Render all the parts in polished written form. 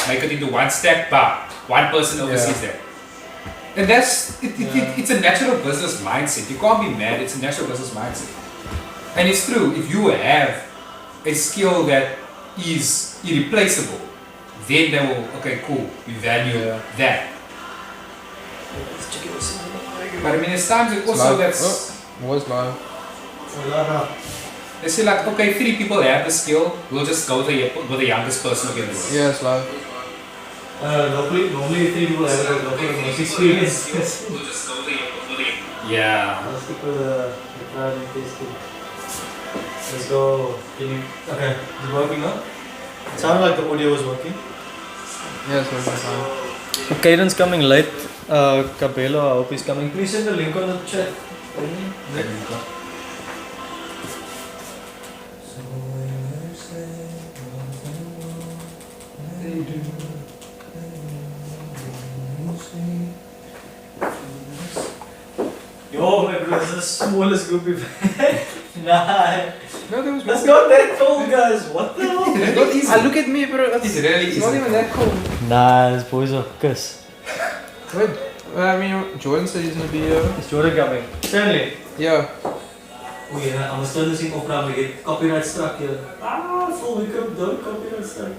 make it into one stack, one person oversees that. And that's, it's a natural business mindset. You can't be mad, it's a natural business mindset. And it's true, if you have a skill that is irreplaceable, then they will, okay, cool, we value that. But I mean, there's times it also that's... was live. They say like, okay, 3 people have the skill, we'll just go with the youngest person who can do it. Yeah, it's live. Normally 3 people have the most experience. Yeah. Most people try and taste it. Let's go. Okay, is it working now? It sounded like the audio was working. Yeah, it's working fine. Caden's coming late. Cabello, I hope he's coming. Please send the link on the chat. Yo, my bro, this is the smallest group we've had. Nah. No, there was Let's go that cold, guys. What the hell? It's not easy. Look at me, bro. It's really easy. It's not even that cool. Nah, this boys are cuss. Wait, I mean, Jordan said he's gonna be here. Is Jordan coming? Stanley. Yeah. Oh yeah, I must turn this thing off now. We get copyright struck here. Full wake up, don't copyright struck.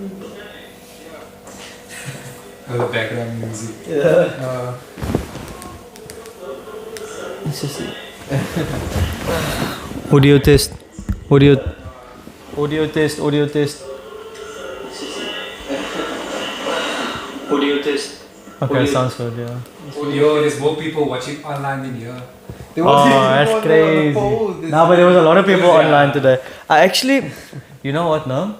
The background music. Yeah. It's just audio test. Audio test. Audio test. Okay, sounds good, yeah. Audio, there's more people watching online than here. That's crazy. But there was a lot of people online today. I actually, you know what now?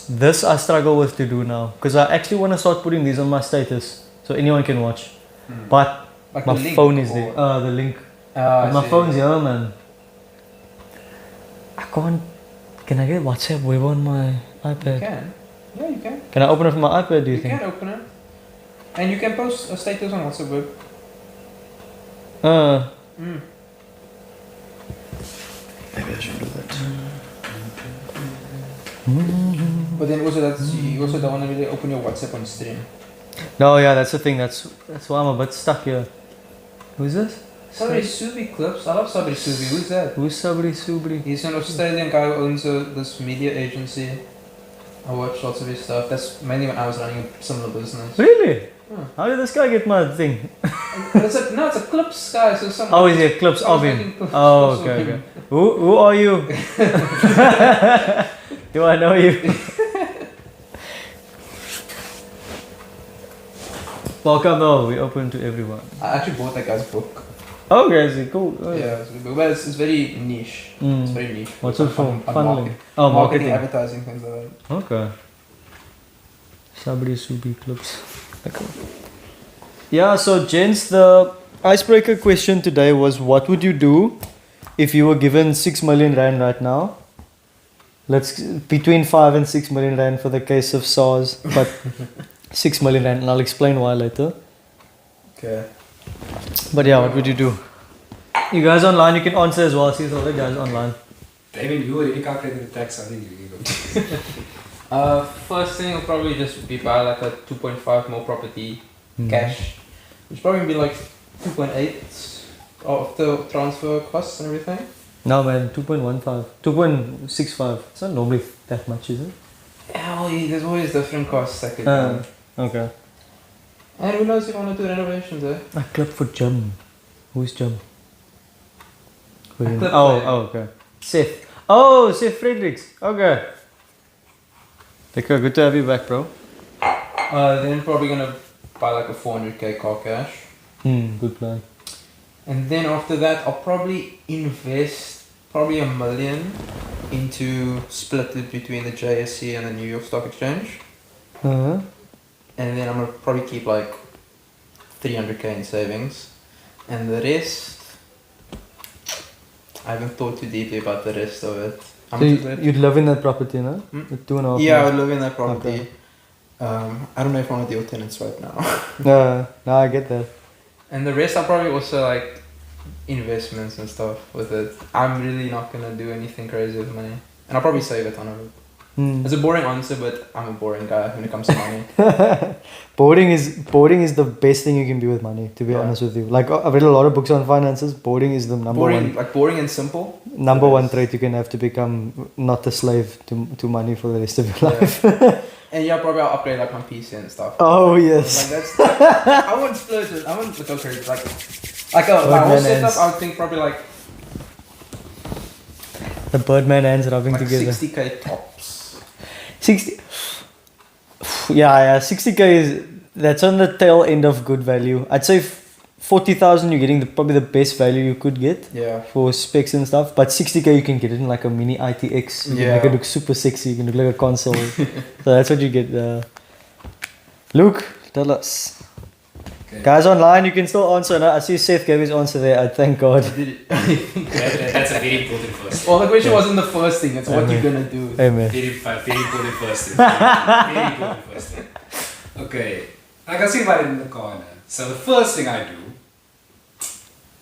This I struggle with to do now. Because I actually want to start putting these on my status. So anyone can watch. But Like my phone is there. The link. But my phone's here, man. I can't. Can I get WhatsApp web on my iPad? You can. Yeah, you can. Can I open it from my iPad, do you think? You can open it. And you can post a status on WhatsApp web. Maybe I should do that. But then also you also don't want to really open your WhatsApp on stream. No, yeah, that's the thing. That's why I'm a bit stuck here. Who's this? Sabri Subri clips. I love Sabri Subri. Who's that? Who's Sabri Subri? He's an Australian guy who owns this media agency. I watch lots of his stuff. That's mainly when I was running a similar business. Really? How did this guy get my thing? It's a clips guy. So some. Oh, is it clips of him? Oh, okay. Who are you? Do I know you? Welcome though, we open to everyone. I actually bought that guy's book. Okay, is it cool? Oh, yeah, it's very niche. It's very niche. What's it for? Funneling. Marketing, advertising, things like that. Okay. Sabri Subi clips. Okay. Yeah, so gents, the icebreaker question today was, what would you do if you were given 6 million rand right now? Between 5 and 6 million rand for the case of SARS, but 6 million rand, and I'll explain why later. Okay. But yeah, what would you do? You guys online, you can answer as well. See all the guys online. Damien, you already calculated the tax, I think you go. First thing will probably just be buy like a 2.5 more property cash, which probably be like 2.8 of the transfer costs and everything. No man, 2.15, 2.65. It's not normally that much, is it? Yeah, well, there's always different costs that could okay. And who knows if I want to do renovations, eh? A club for Jim. Who's Jim? Clip Okay. Seth. Oh, Seth Fredericks. Okay. Okay, good to have you back, bro. Then probably gonna buy like a 400k car cash. Good plan. And then after that, I'll probably invest probably $1 million into split it between the JSE and the New York Stock Exchange. Uh-huh. And then I'm gonna probably keep like 300k in savings. And the rest, I haven't thought too deeply about the rest of it. So you'd live in that property, no? The 2.5 Yeah, I would live in that property. Okay. I don't know if I want to deal with tenants right now. No, I get that. And the rest, I'll probably also like investments and stuff with it. I'm really not gonna do anything crazy with money. And I'll probably save a ton of it. Hmm. It's a boring answer, but I'm a boring guy when it comes to money. Boring is the best thing you can do with money. To be Yeah. honest with you, like I've read a lot of books on finances. Boring is the Boring and simple. number one Yes. trait you can have to become not a slave to money for the rest of your Yeah. life. And yeah, probably I'll upgrade like my PC and stuff. Oh Like yes. that's. I wouldn't splurge it. I wouldn't go crazy. Like my whole Birdman setup, hands. I would think probably like The Birdman hands rubbing together. 60k tops. 60. Yeah, 60k is that's on the tail end of good value. I'd say 40,000 you're getting probably the best value you could get Yeah. for specs and stuff. But 60k you can get it in like a mini ITX. You can make it look super sexy. You can look like a console. So that's what you get. Luke, tell us. Okay. Guys online, you can still answer. No, I see Seth gave his answer there. I thank God. That's a very important first. Well, the question wasn't the first thing. It's what Amen. you're gonna do. Amen. Very important first thing. Very important first thing. Okay, I can see about it in the corner. So the first thing I do,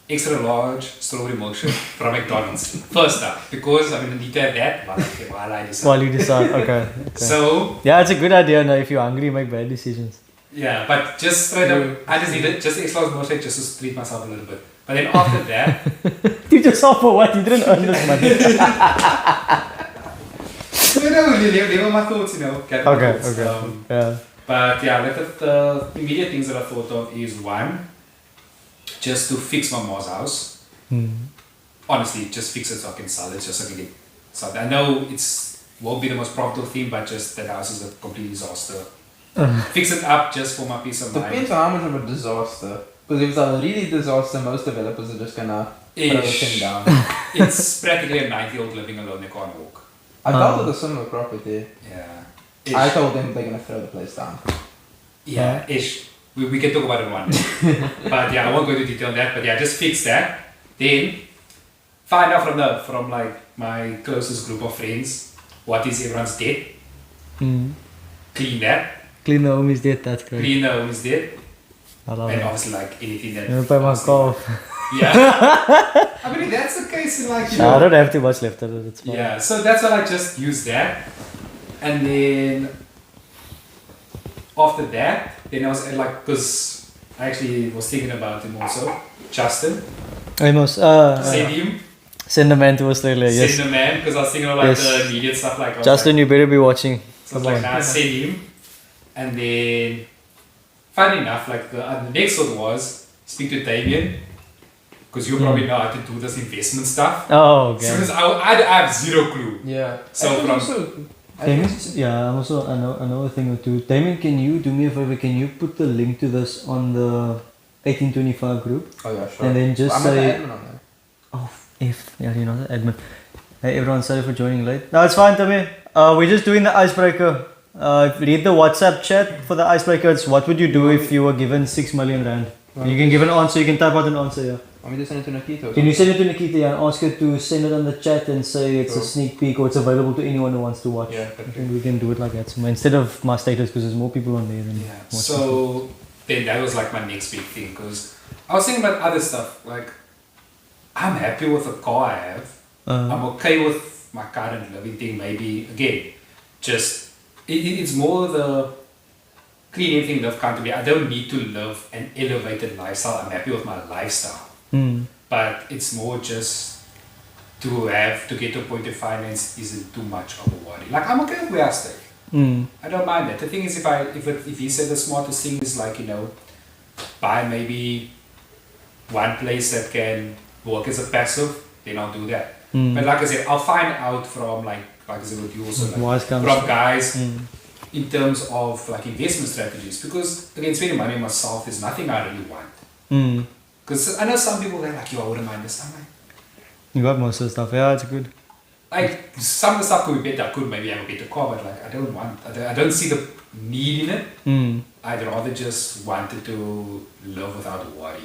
extra large strawberry milkshake from McDonald's. First up, because I'm gonna need to have that while I decide. While you decide, okay. So Yeah, it's a good idea. Now, if you're hungry, make bad decisions. yeah, but just straight up, I just needed just the extra large milkshake just to treat myself a little bit. But then after that, Treat yourself for what? You didn't earn this money. level my thoughts, gather my Okay, thoughts. okay. Yeah. But yeah, the immediate things that I thought of is one, just to fix my mom's house. Honestly, just fix it so I can sell it, just so I can get something. I know won't be the most profitable thing, but just that house is a complete disaster. Fix it up just for my peace of mind. Depends on how much of a disaster. Because if it's a really disaster, most developers are just gonna throw the thing down. It's practically a 90-year-old living alone, they can't walk. I dealt with a similar property. Yeah. I Ish. told them they're gonna throw the place down. Yeah, ish. We can talk about it one day. But yeah, I won't go into detail on that. But yeah, just fix that. Then find out from like my closest group of friends what is everyone's debt. Clean that. Clean the homies dead, that's great. Clean the homies debt. I love And it. obviously like anything that. I'm gonna pay my car. Yeah. I mean, if that's the case, like you No, I know. don't have too much left of it. It's fine. Yeah. So that's why I just use that, and then after that, then I was like, because I actually was thinking about him also, Justin. Amos, Send him. send a man to Australia, yes. Send the man, because I was thinking of like Yes. the immediate stuff like. I was Justin, you better be watching. So I was like, nah, send him. And then, funny enough, like the next thought was speak to Damien, because you probably know how to do this investment stuff. Oh, So okay. because I have zero clue. Yeah. So I think from- also, I Damien, think- yeah, I'm also, I know a thing or two. Damien, can you do me a favor? Can you put the link to this on the 1825 group? Oh yeah, sure. And then just I'm say, an admin on there. oh, if, yeah, you're not the admin. Hey everyone, sorry for joining late. No, it's fine, Tommy. We're just doing the icebreaker. Read the WhatsApp chat for the icebreaker. It's what would you do if you were given 6 million rand? You can give an answer, you can type out an answer, yeah. Want me to send it to Nikita? or Can you something? send it to Nikita yeah, and ask her to send it on the chat and say it's a Sure. sneak peek or it's available to anyone who wants to watch? Yeah, I think we can do it like that. So instead of my status, because there's more people on there than Yeah. watch So then that was like my next big thing, because I was thinking about other stuff. Like, I'm happy with the car I have. I'm okay with my current living thing. Maybe again, just it's more the clean everything live comfortably. I don't need to live an elevated lifestyle. I'm happy with my lifestyle, but it's more just to get to a point of finance isn't too much of a worry. Like, I'm okay with where I stay. I don't mind that. The thing is, if he said the smartest thing is like, buy maybe one place that can work as a passive, then I'll do that. But like I said, I'll find out from like I said with you also, Wise from counsel. guys in terms of like investment strategies. Because again, spending money on myself is nothing I really want. Because I know some people they're like, yo, I wouldn't mind this. I'm like, You got most of the stuff. Yeah, it's good. like some of the stuff could be better. I could maybe have a better car, but like I don't see the need in it. I'd rather just wanted to live without worry.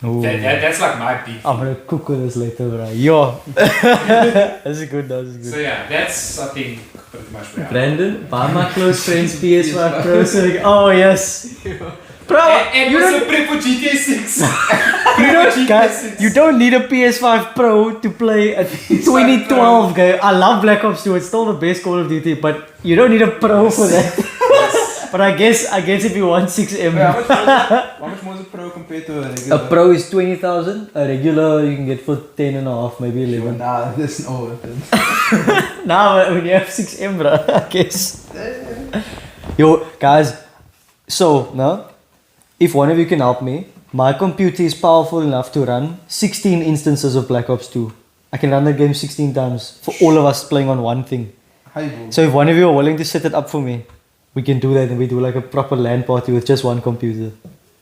Ooh. That's like my big I'm thing. gonna cook with this later, right? Yo. That's good, that's good. So yeah, that's I think pretty much where I am. Brandon, buy my close friends PS5 Pro. So oh yes. Bro, And you was don't, a prep for GTA 6. guys, you don't need a PS5 Pro to play a 2012 game. I love Black Ops 2. It's still the best Call of Duty, but you don't need a Pro for that. But I guess if you want 6M, Wait, how much more is a Pro compared to a regular? a Pro is 20,000. A regular you can get for 10 and a half, maybe 11. Nah, there's no difference. Nah, but when you have 6M, bro, I guess. Yo, guys. So now, if one of you can help me, my computer is powerful enough to run 16 instances of Black Ops 2. I can run the game 16 times for all of us playing on one thing. So if one of you are willing to set it up for me, we can do that and we do like a proper LAN party with just one computer.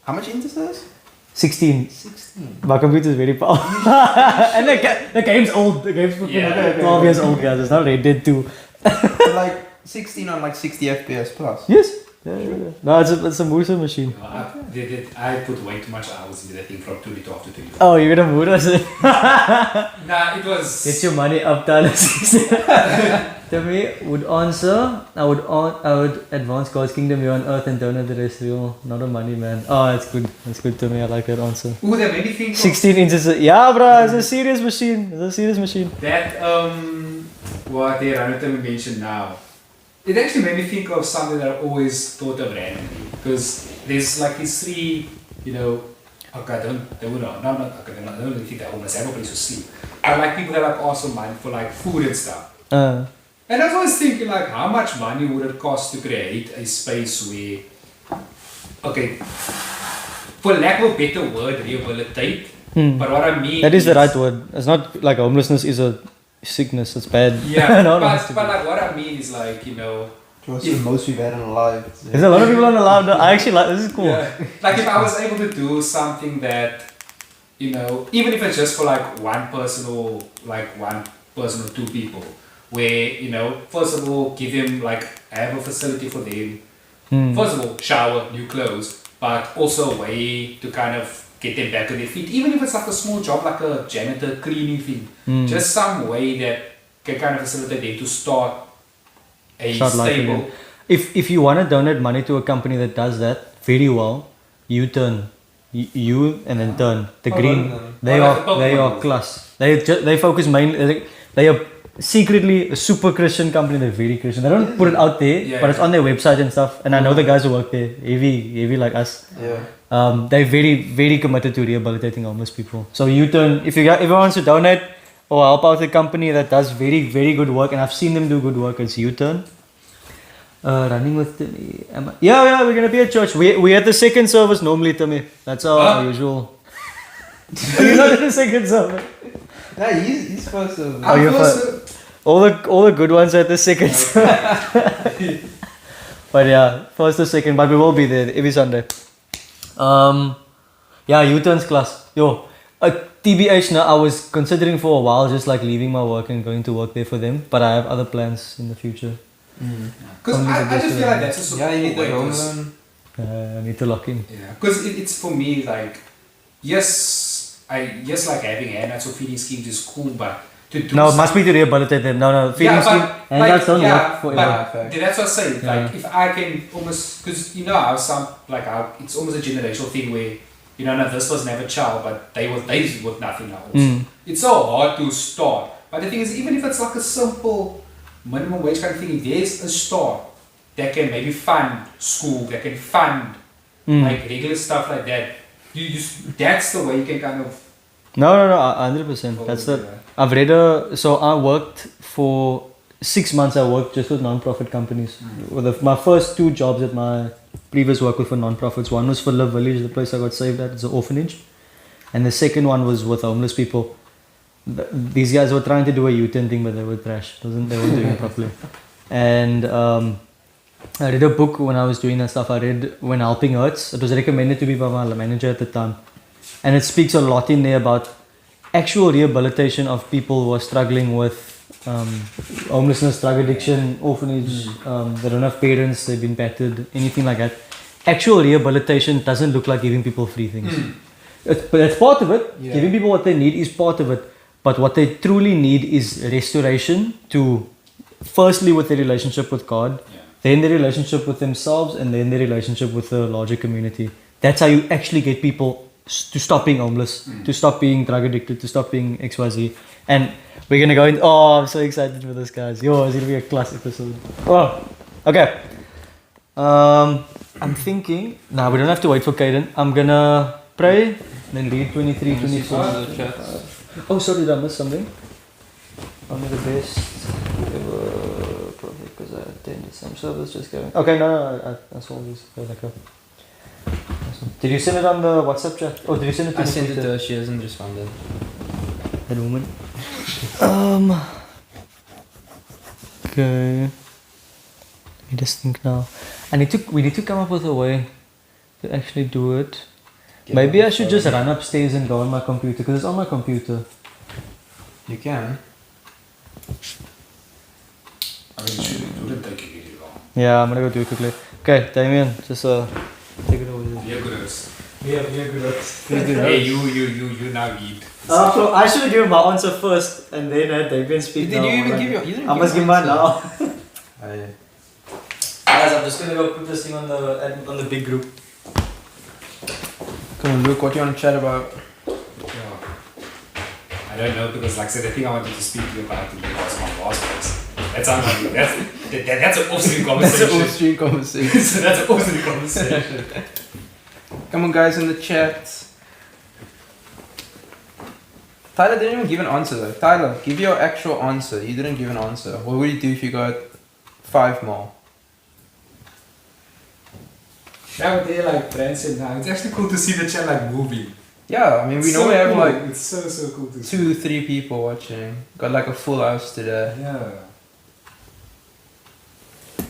How much instances? 16. 16. My computer is very powerful. And the game's old. The game's Yeah. 12 years old, guys. It's not Red Dead 2. So like 16 on like 60 FPS plus. Yes. Yeah. No, it's a Musa machine. I put way too much hours into that thing from 2012 to 2012. Oh, you're gonna mood us? Nah, it was. Get your money up, Tyler. Tell me, would answer. I would advance God's kingdom here on earth and donate the rest real. Not a money man. Oh, that's good. That's good to me. I like that answer. Ooh, that made me think. 16 inches. Yeah, bro. It's a serious machine. It's a serious machine. That what they mentioned now. It actually made me think of something that I always thought of randomly, because there's like these three, okay, I don't really think they're homeless, they have no place to sleep. I like people that like ask for money for like food and stuff. And I was always thinking like, how much money would it cost to create a space where, okay, for lack of a better word, rehabilitate, but what I mean That is the right word. It's not like homelessness is a sickness. It's bad. Yeah, No, but like what I mean is like, What's the most we've had in our lives? There's a lot of people on the live. I actually like this. Is cool. Yeah. Like if I was able to do something that, even if it's just for like one person or two people, where, first of all, give them like, have a facility for them. First of all, shower, new clothes, but also a way to kind of get them back on their feet. Even if it's like a small job, like a janitor cleaning thing, just some way that can kind of facilitate them to start stable. If you want to donate money to a company that does that very well, you turn. You and then turn. The green, they are class. They focus mainly. They are secretly a super Christian company. They're very Christian. They don't put it out there, but it's on their website and stuff. And I know the guys who work there, heavy like us. Yeah. They're very, very committed to rehabilitating homeless people. So you turn. If everyone wants to donate or help out a company that does very, very good work, and I've seen them do good work, it's U-Turn. Running with Timmy. Yeah, we're gonna be at church. We at the second service normally, Timmy. That's our usual. You're not at the second service. No, he's first. You're first. All the good ones are at the second service. But yeah, first or second. But we will be there every Sunday. Yeah, U-Turn's class. Yo, TBH now. I was considering for a while just like leaving my work and going to work there for them. But I have other plans in the future. Because I just feel like that's a Yeah, you need the home way. loan. I need to lock in. Yeah, because it's for me like, yes, like having handouts or feeding schemes is cool, but to do No, it must be to rehabilitate them. No, feeding scheme. Handouts don't work for but that's what I say. Like if I can almost, because how some like how it's almost a generational thing where now this person have a child, but they with nothing else. It's so hard to start. But the thing is, even if it's like a simple minimum wage kind of thing, there's a start that can maybe fund school, that can fund like regular stuff like that. That's the way you can kind of. No, 100%. That's the. I've read so I worked for 6 months. I worked just with non-profit companies. My first 2 jobs at my previous work were for non-profits. One was for Love Village, the place I got saved at. It's an orphanage, and the second one was with homeless people. These guys were trying to do a U-turn thing, but they were trash. They weren't doing it properly. And I read a book when I was doing that stuff. I read When Helping Hurts. It was recommended to me by my manager at the time. And it speaks a lot in there about actual rehabilitation of people who are struggling with homelessness, drug addiction, orphanage, they don't have parents, they've been battered, anything like that. Actual rehabilitation doesn't look like giving people free things. But that's part of it. Yeah. Giving people what they need is part of it. But what they truly need is restoration to, firstly, with their relationship with God, then their relationship with themselves, and then their relationship with the larger community. That's how you actually get people to stop being homeless, to stop being drug addicted, to stop being XYZ. And we're gonna go in. Oh, I'm so excited for this, guys. Yo, it's gonna be a class episode. Oh, okay. I'm thinking. Nah, we don't have to wait for Kaden. I'm gonna pray, then read 23, 24. Oh, sorry, did I miss something? Only the best ever prophet because I attend the same service. Just going. Okay, no, I saw this. Okay. Did you send it on the WhatsApp chat? Oh, did you send it to I the sent it Twitter? to her, she hasn't responded. That woman. Okay. Let me just think now. We need to come up with a way to actually do it. Maybe I should just run upstairs and go on my computer because it's on my computer. You can. I mean, it wouldn't take you really long. Yeah, I'm gonna go do it quickly. Okay, Damien, just take it away. Be a good host. Yeah, good. Hey, you now lead. So I should have given my answer first and then had Damien speak. Did you even give your? You didn't I must give mine now. I, Guys, I'm just gonna go put this thing on the big group. come on, Luke. What do you want to chat about? Yeah. I don't know because, like I said, the thing I wanted to speak to you about today was my boss was. That's how that's an off-stream conversation. That's an off-stream conversation. So that's an off-stream conversation. Come on, guys, in the chat. Tyler didn't even give an answer though. Tyler, give your actual answer. You didn't give an answer. What would you do if you got 5 more? Yeah, but they're like friends and now. It's actually cool to see the chat like moving. Yeah, I mean, we So normally have cool. like It's so cool to see. 2-3 people watching. Got like a full house today. Yeah.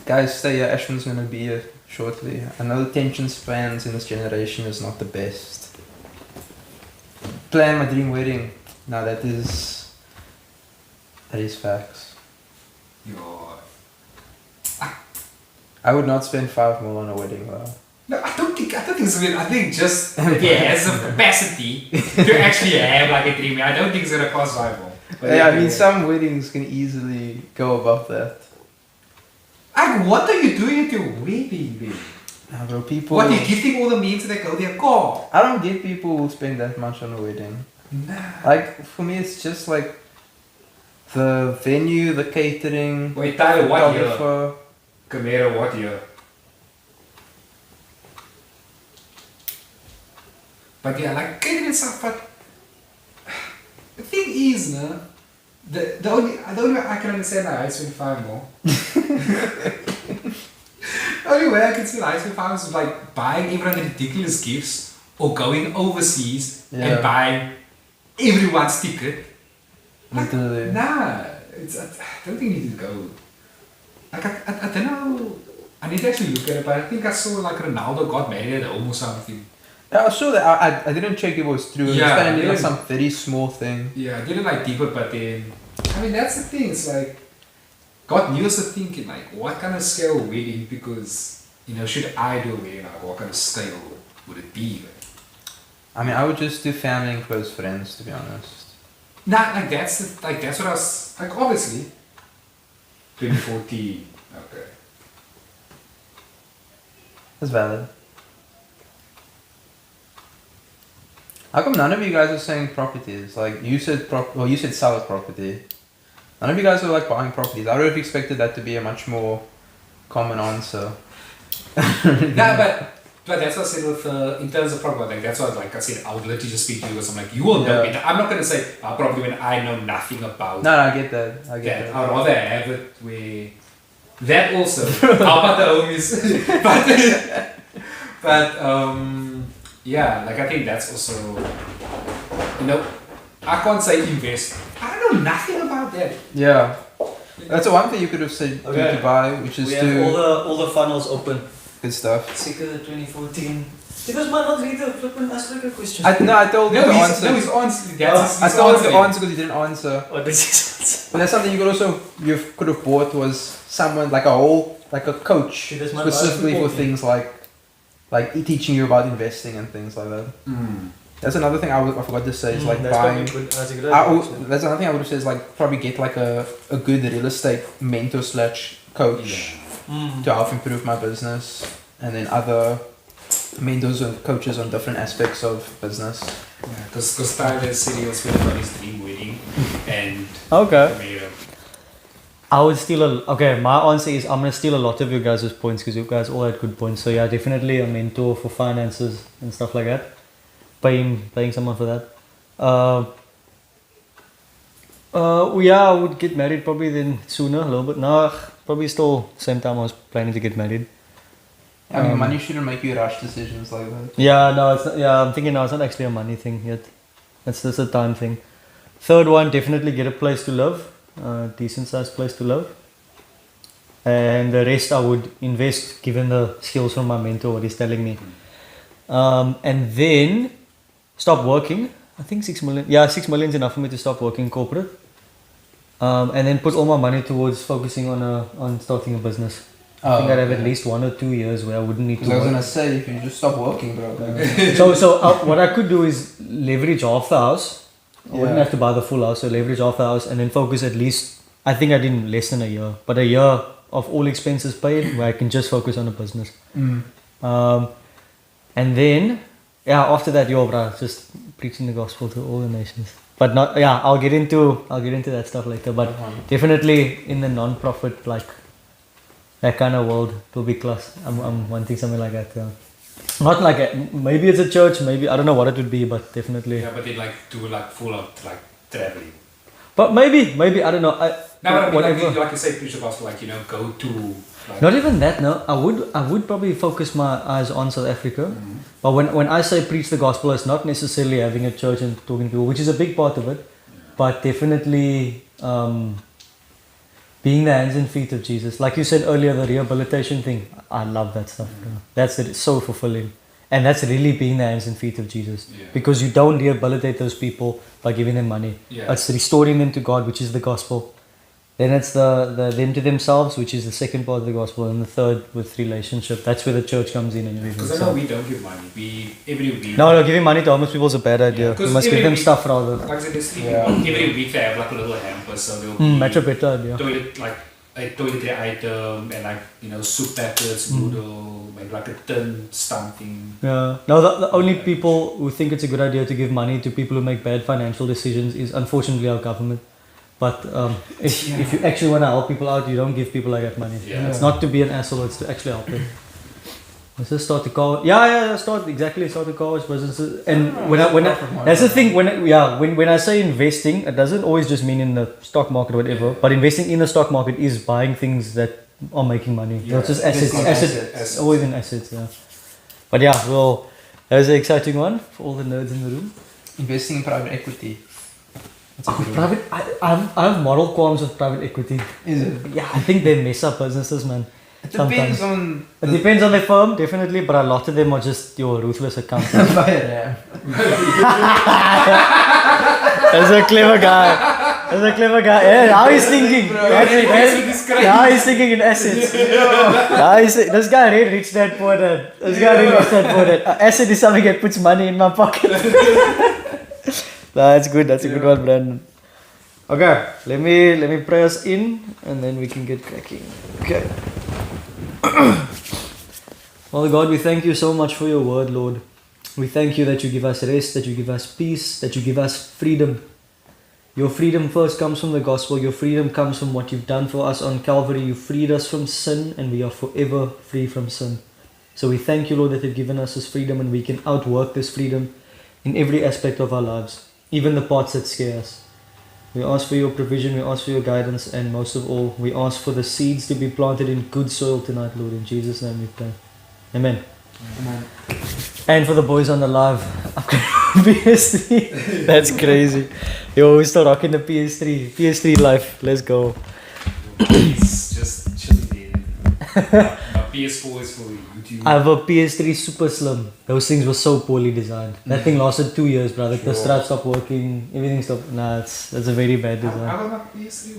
Guys, stay here. Ashwin's gonna be here shortly. I know the attention spans in this generation is not the best. Plan my dream wedding. Now that is facts. Yo. I would not spend 5 more on a wedding though. No, I don't think it's weird. I think just if he has the capacity to actually have like a dream. I don't think it's gonna cost rival. Yeah, I mean some weddings can easily go above that. Like, what are you doing at your wedding, man? Nah, bro, people. What, you're gifting all the men to they go their car? I don't get people who spend that much on a wedding. Nah. Like for me, it's just like the venue, the catering, Wait, Tyler, what year? photographer. Camaro, what year? But yeah, like catering and stuff, but the thing is, no, the only way I can understand that I spend 5 more. The only way I can spend I spend 5 is like buying everyone ridiculous gifts or going overseas and buying everyone's ticket. Like, Literally. nah, I don't think you need to go. Like I don't know. I need to actually look at it, but I think I saw like Ronaldo got married at home or something. Yeah, I saw that. I didn't check if it was true. Yeah, It's kind of like yeah. some very small thing. Yeah, I didn't like deeper, but then I mean that's the thing. It's like got me also thinking like what kind of scale wedding because should I do a wedding like what kind of scale would it be? I mean, I would just do family and close friends, to be honest. Nah, like that's what I was like. Obviously, 2014. Okay. That's valid. How come none of you guys are saying properties? Like you said, you said sell a property. None of you guys are like buying properties. I would have expected that to be a much more common answer. Nah, but that's what I said with in terms of property. Like that's what like I said. I would literally just speak to you because I'm like you will know better. I'm not gonna say probably when I know nothing about. No, I get that. I get that. I'd rather have it where that also. How about the homies? but yeah, like I think that's also I can't say invest. I know nothing about that. Yeah, that's the one thing you could have said Okay. to buy, which is We to have all the funnels open. good stuff. Sick of the 2014. Because might not read the flippin' ask like a question. I told you No, the he's answer. no, he's honestly that's I his told you the answer. answer because you didn't answer. Oh, this is But that's something you could have bought was someone like a coach See, that's my specifically for basketball things like teaching you about investing and things like that. Mm. That's another thing I forgot to say is like that's buying. probably good. That's a good I, idea, al- actually. that's another thing I would have said is like probably get like a good real estate mentor / coach Yeah. Mm. to help improve my business, and then other mentors or coaches on different aspects of business. Because Tyler said he was going on his dream wedding, and Okay. I made him. I would steal okay, my answer is I'm gonna steal a lot of you guys' points because you guys all had good points. So yeah, definitely a mentor for finances and stuff like that. Paying someone for that. Yeah, I would get married probably then sooner a little bit. No, probably still same time I was planning to get married. I mean, money shouldn't make you rush decisions like that. Yeah, no, it's not, yeah. I'm thinking now it's not actually a money thing yet. It's just a time thing. Third one, definitely get a place to live, decent sized place to live. And the rest I would invest, given the skills from my mentor, what he's telling me. And then stop working. I think 6 million. Yeah, 6 million is enough for me to stop working corporate. And then put all my money towards focusing on starting a business. I think I'd have at least 1 or 2 years where I wouldn't need to I was work. gonna say, if you just stop working, bro. So what I could do is leverage half the house. I wouldn't have to buy the full house, so leverage half the house and then focus at least, I think I did less than a year, but a year of all expenses paid where I can just focus on a business. And then, yeah, after that, bro, just preaching the gospel to all the nations. But not, yeah, I'll get into that stuff later, but definitely in the non-profit, like, that kind of world will be class. I'm wanting something like that. Yeah. Not like maybe it's a church, maybe I don't know what it would be, but definitely. Yeah, but they like do like full out like traveling. But maybe I don't know. Whatever. Like you say, preach the gospel, like go to. Like, not even that. No, I would probably focus my eyes on South Africa. Mm-hmm. But when I say preach the gospel, it's not necessarily having a church and talking to people, which is a big part of it, but definitely. Being the hands and feet of Jesus. Like you said earlier, the rehabilitation thing, I love that stuff. Mm-hmm. That's it. It's so fulfilling. And that's really being the hands and feet of Jesus. Yeah. Because you don't rehabilitate those people by giving them money. Yeah. It's restoring them to God, which is the gospel. Then it's the them to themselves, which is the second part of the gospel. And the third with relationship. That's where the church comes in and everything. Because I know we don't give money. Every week. No, giving money to homeless people is a bad idea. You must give them stuff rather. Like I said, every week they have like a little hamper, so they'll be much a better idea. A toiletry item and like soup packets, noodle, maybe like a tin something. Yeah. No, the only people who think it's a good idea to give money to people who make bad financial decisions is unfortunately our government. But if you actually want to help people out, you don't give people like that money. Yeah. It's not to be an asshole, it's to actually help them. Let's just start the car. Start the car wash businesses. And when I that's the thing. When I say investing, it doesn't always just mean in the stock market or whatever. Yeah. But investing in the stock market is buying things that are making money. Yeah. Not just assets. Assets. Always in assets. Yeah. But yeah, well, that was an exciting one for all the nerds in the room. Investing in private equity. I have moral qualms with private equity. Is it? Yeah, I think they mess up businesses, man. It depends on... It depends on the firm, definitely, but a lot of them are just your ruthless accountants. Yeah. That's a clever guy. Yeah, how he's thinking. How he's thinking in assets. This guy read Rich Dad Poor Dad. Asset is something that puts money in my pocket. That's good. That's a good one, Brandon. Okay, let me pray us in, and then we can get cracking. Okay. Father God, we thank you so much for your word, Lord. We thank you that you give us rest, that you give us peace, that you give us freedom. Your freedom first comes from the gospel. Your freedom comes from what you've done for us on Calvary. You freed us from sin, and we are forever free from sin. So we thank you, Lord, that you've given us this freedom, and we can outwork this freedom in every aspect of our lives, even the parts that scare us. We ask for your provision, we ask for your guidance, and most of all, we ask for the seeds to be planted in good soil tonight, Lord. In Jesus' name we pray. Amen. Amen. And for the boys on the live, I've got PS3. That's crazy. Yo, we're still rocking the PS3. PS3 life. Let's go. It's just chilling there. My PS4 is for YouTube. I have a PS3 super slim. Those things were so poorly designed. That thing lasted 2 years, brother. The strap stopped working. Everything stopped. Nah, that's a very bad design. I got my PS3,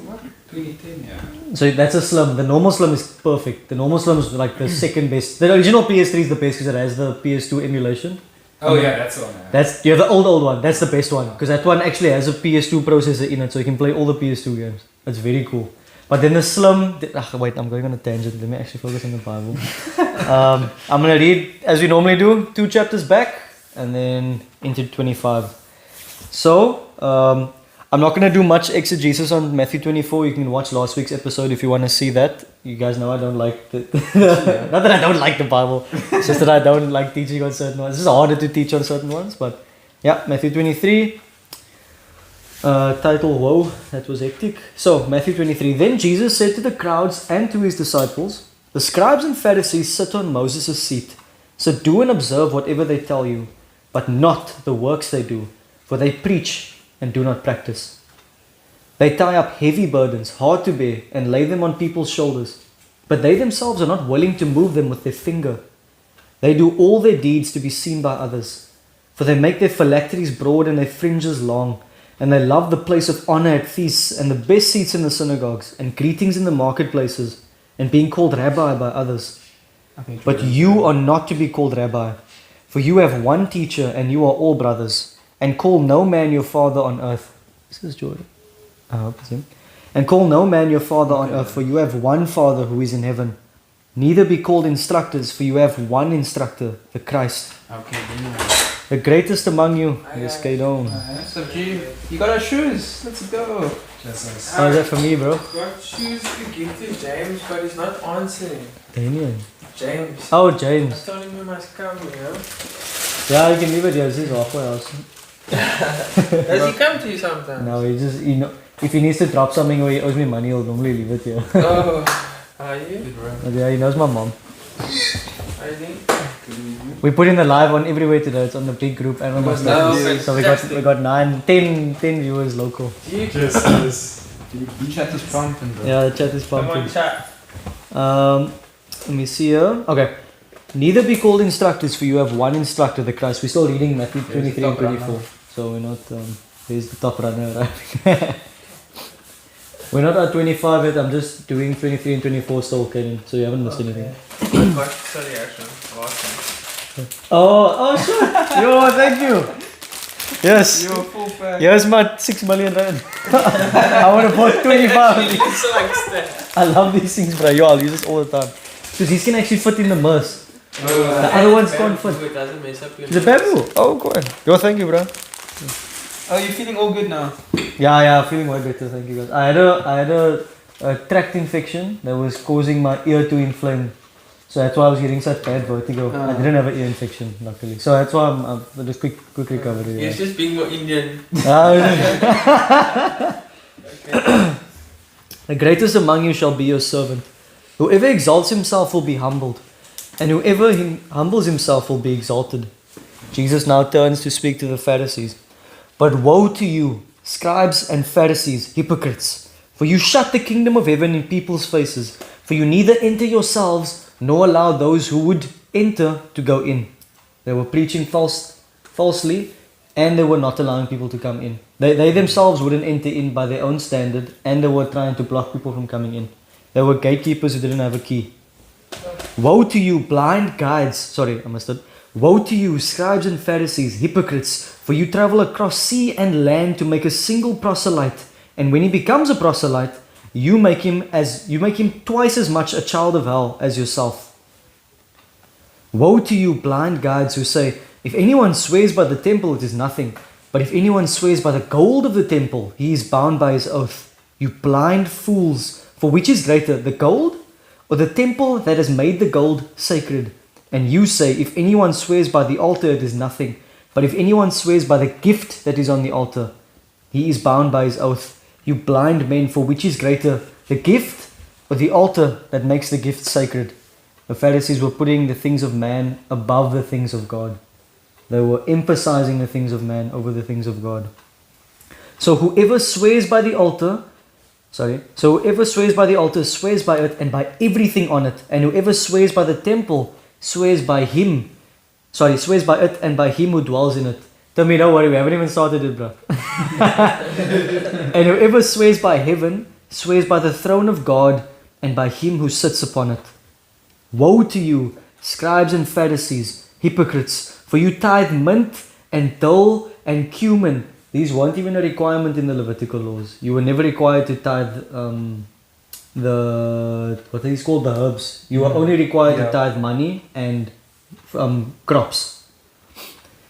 2010, yeah. So that's a slim. The normal slim is perfect. The normal slim is like the second best. The original PS3 is the best because it has the PS2 emulation. Oh yeah, that's the one. That's the old one. That's the best one because that one actually has a PS2 processor in it, so you can play all the PS2 games. That's very cool. But then the slum. Wait, I'm going on a tangent. Let me actually focus on the Bible. I'm gonna read as we normally do, 2 chapters back, and then into 25. So I'm not gonna do much exegesis on Matthew 24. You can watch last week's episode if you want to see that. You guys know I don't like not that I don't like the Bible. It's just that I don't like teaching on certain ones. It's harder to teach on certain ones, but yeah, Matthew 23. Title, whoa, that was hectic. So, Matthew 23. Then Jesus said to the crowds and to his disciples, the scribes and Pharisees sit on Moses' seat. So do and observe whatever they tell you, but not the works they do, for they preach and do not practice. They tie up heavy burdens, hard to bear, and lay them on people's shoulders, but they themselves are not willing to move them with their finger. They do all their deeds to be seen by others, for they make their phylacteries broad and their fringes long, and they love the place of honor at feasts and the best seats in the synagogues and greetings in the marketplaces and being called rabbi by others. But you are not to be called rabbi, for you have one teacher and you are all brothers. And call no man your father on earth. This is Jordan. I hope it's him. And call no man your father on earth, for you have one Father who is in heaven. Neither be called instructors, for you have one instructor, the Christ. Okay, The greatest among you is Kaidon. So G, you got our shoes. Let's go. How's that for me, bro? Got shoes to give to James, but he's not answering. Damien. James. Oh, I James. told him you must come, you know. Yeah, you can leave it here. This is halfway house. Does he come to you sometimes? No, he just, if he needs to drop something or he owes me money, he'll normally leave it here. Oh, are you? But yeah, he knows my mom. I think. We put in the live on everywhere today. It's on the big group and on my status. So we got 10 viewers local. Jesus. The chat is pumping, bro. Yeah, the chat is Come pumping. on, chat. Let me see here. Okay. Neither be called instructors, for you have one instructor, the Christ. We're still reading Matthew 23 and 24. So we're not, there's the top runner, right? We're not at 25 yet, I'm just doing 23 and 24 still, Kaden. So you haven't missed anything. What? Sorry, Ashton. Oh, sure. Yo, thank you. Yes. You're a full fan. Here's my 6 million rand. I want to put 25 of these. I love these things, bro. Yo, I'll use this all the time. Because these can actually fit in the merce. The other ones can't fit. It doesn't mess up your The bamboo. Oh, good. Yo, thank you, bro. Oh, you're feeling all good now? Yeah, feeling way better. Thank you, guys. I had a tract infection that was causing my ear to inflame. So that's why I was getting such bad vertigo. I didn't have an ear infection, luckily. So that's why I'm just quick recovery. He's just being more Indian. The greatest among you shall be your servant. Whoever exalts himself will be humbled, and whoever humbles himself will be exalted. Jesus now turns to speak to the Pharisees. But woe to you, scribes and Pharisees, hypocrites! For you shut the kingdom of heaven in people's faces. For you neither enter yourselves, nor allow those who would enter to go in. They were preaching falsely, and they were not allowing people to come in. They themselves wouldn't enter in by their own standard, and they were trying to block people from coming in. They were gatekeepers who didn't have a key. Woe to you, blind guides! Sorry, I missed it. Woe to you, scribes and Pharisees, hypocrites! For you travel across sea and land to make a single proselyte, and when he becomes a proselyte, you make him twice as much a child of hell as yourself. Woe to you, blind guides, who say, if anyone swears by the temple, it is nothing. But if anyone swears by the gold of the temple, he is bound by his oath. You blind fools! For which is greater, the gold or the temple that has made the gold sacred? And you say, if anyone swears by the altar, it is nothing. But if anyone swears by the gift that is on the altar, he is bound by his oath. You blind men, for which is greater, the gift or the altar that makes the gift sacred? The Pharisees were putting the things of man above the things of God. They were emphasizing the things of man over the things of God. So whoever swears by the altar swears by it and by everything on it. And whoever swears by the temple swears by it and by him who dwells in it. Tell me, don't worry, we haven't even started it, bro. And whoever swears by heaven swears by the throne of God and by him who sits upon it. Woe to you, scribes and Pharisees, hypocrites, for you tithe mint and dill and cumin. These weren't even a requirement in the Levitical laws. You were never required to tithe what are these called, the herbs. You are only required to tithe money and crops,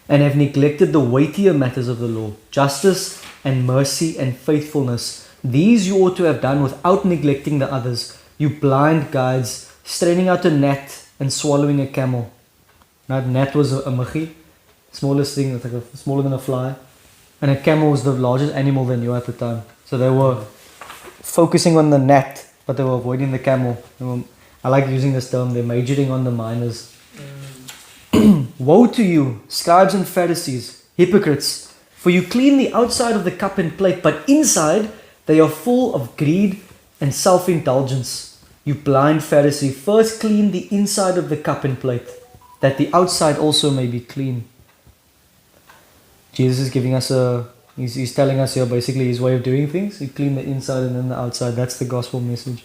and have neglected the weightier matters of the law, justice and mercy and faithfulness. These you ought to have done without neglecting the others. You blind guides, straining out a gnat and swallowing a camel. Now, gnat was a machi, smallest thing, like smaller than a fly, and a camel was the largest animal they knew at the time. So they were focusing on the gnat, but they were avoiding the camel. I like using this term, they're majoring on the minors. Woe to you, scribes and Pharisees, hypocrites, for you clean the outside of the cup and plate, but inside they are full of greed and self-indulgence. You blind Pharisee, first clean the inside of the cup and plate, that the outside also may be clean. Jesus is giving us he's telling us here basically his way of doing things. You clean the inside and then the outside. That's the gospel message.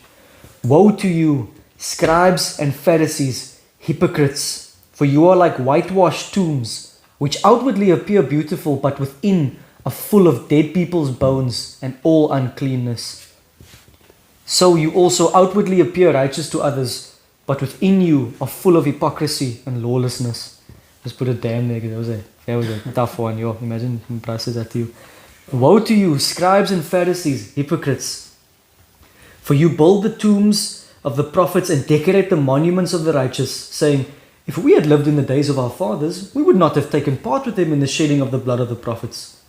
Woe to you, scribes and Pharisees, hypocrites, for you are like whitewashed tombs, which outwardly appear beautiful, but within are full of dead people's bones and all uncleanness. So you also outwardly appear righteous to others, but within you are full of hypocrisy and lawlessness. Just put a damn there, because that was a tough one. Yo, imagine he prices that to you. Woe to you, scribes and Pharisees, hypocrites! For you build the tombs of the prophets and decorate the monuments of the righteous, saying, if we had lived in the days of our fathers, we would not have taken part with them in the shedding of the blood of the prophets.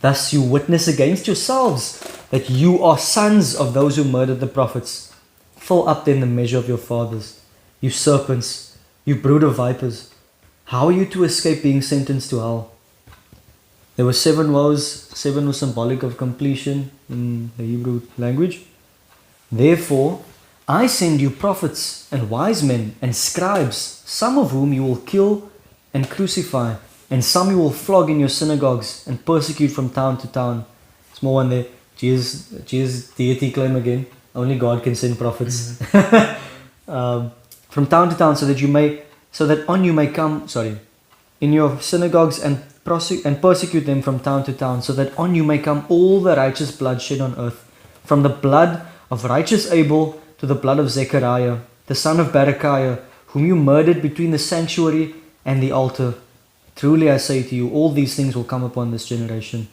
Thus you witness against yourselves that you are sons of those who murdered the prophets. Fill up then the measure of your fathers. You serpents, you brood of vipers, how are you to escape being sentenced to hell? There were 7 woes. 7 was symbolic of completion in the Hebrew language. Therefore, I send you prophets and wise men and scribes, some of whom you will kill and crucify, and some you will flog in your synagogues and persecute from town to town. Small one there. Jesus deity claim again. Only God can send prophets. From town to town, so that on you may come, in your synagogues and persecute them from town to town, so that on you may come all the righteous blood shed on earth, from the blood of righteous Abel to the blood of Zechariah, the son of Berechiah, whom you murdered between the sanctuary and the altar. Truly I say to you, all these things will come upon this generation.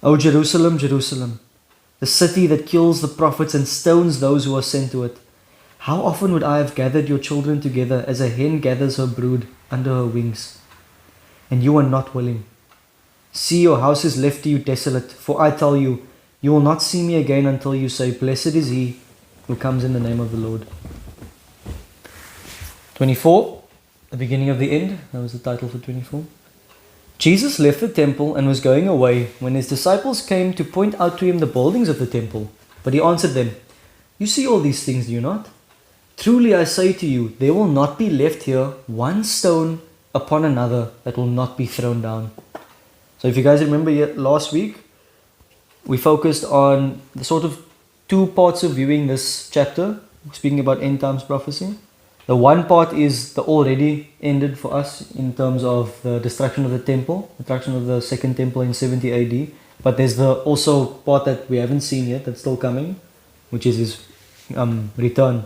O Jerusalem, Jerusalem, the city that kills the prophets and stones those who are sent to it. How often would I have gathered your children together as a hen gathers her brood under her wings? And you are not willing. See, your house is left to you desolate, for I tell you, you will not see me again until you say, blessed is he who comes in the name of the Lord. 24, the beginning of the end. That was the title for 24. Jesus left the temple and was going away when his disciples came to point out to him the buildings of the temple. But he answered them, you see all these things, do you not? Truly I say to you, there will not be left here one stone upon another that will not be thrown down. So if you guys remember last week, we focused on the sort of 2 parts of viewing this chapter, speaking about end times prophecy. The one part is the already ended for us in terms of the destruction of the temple, destruction of the second temple in 70 AD. But there's the also part that we haven't seen yet, that's still coming, which is his return.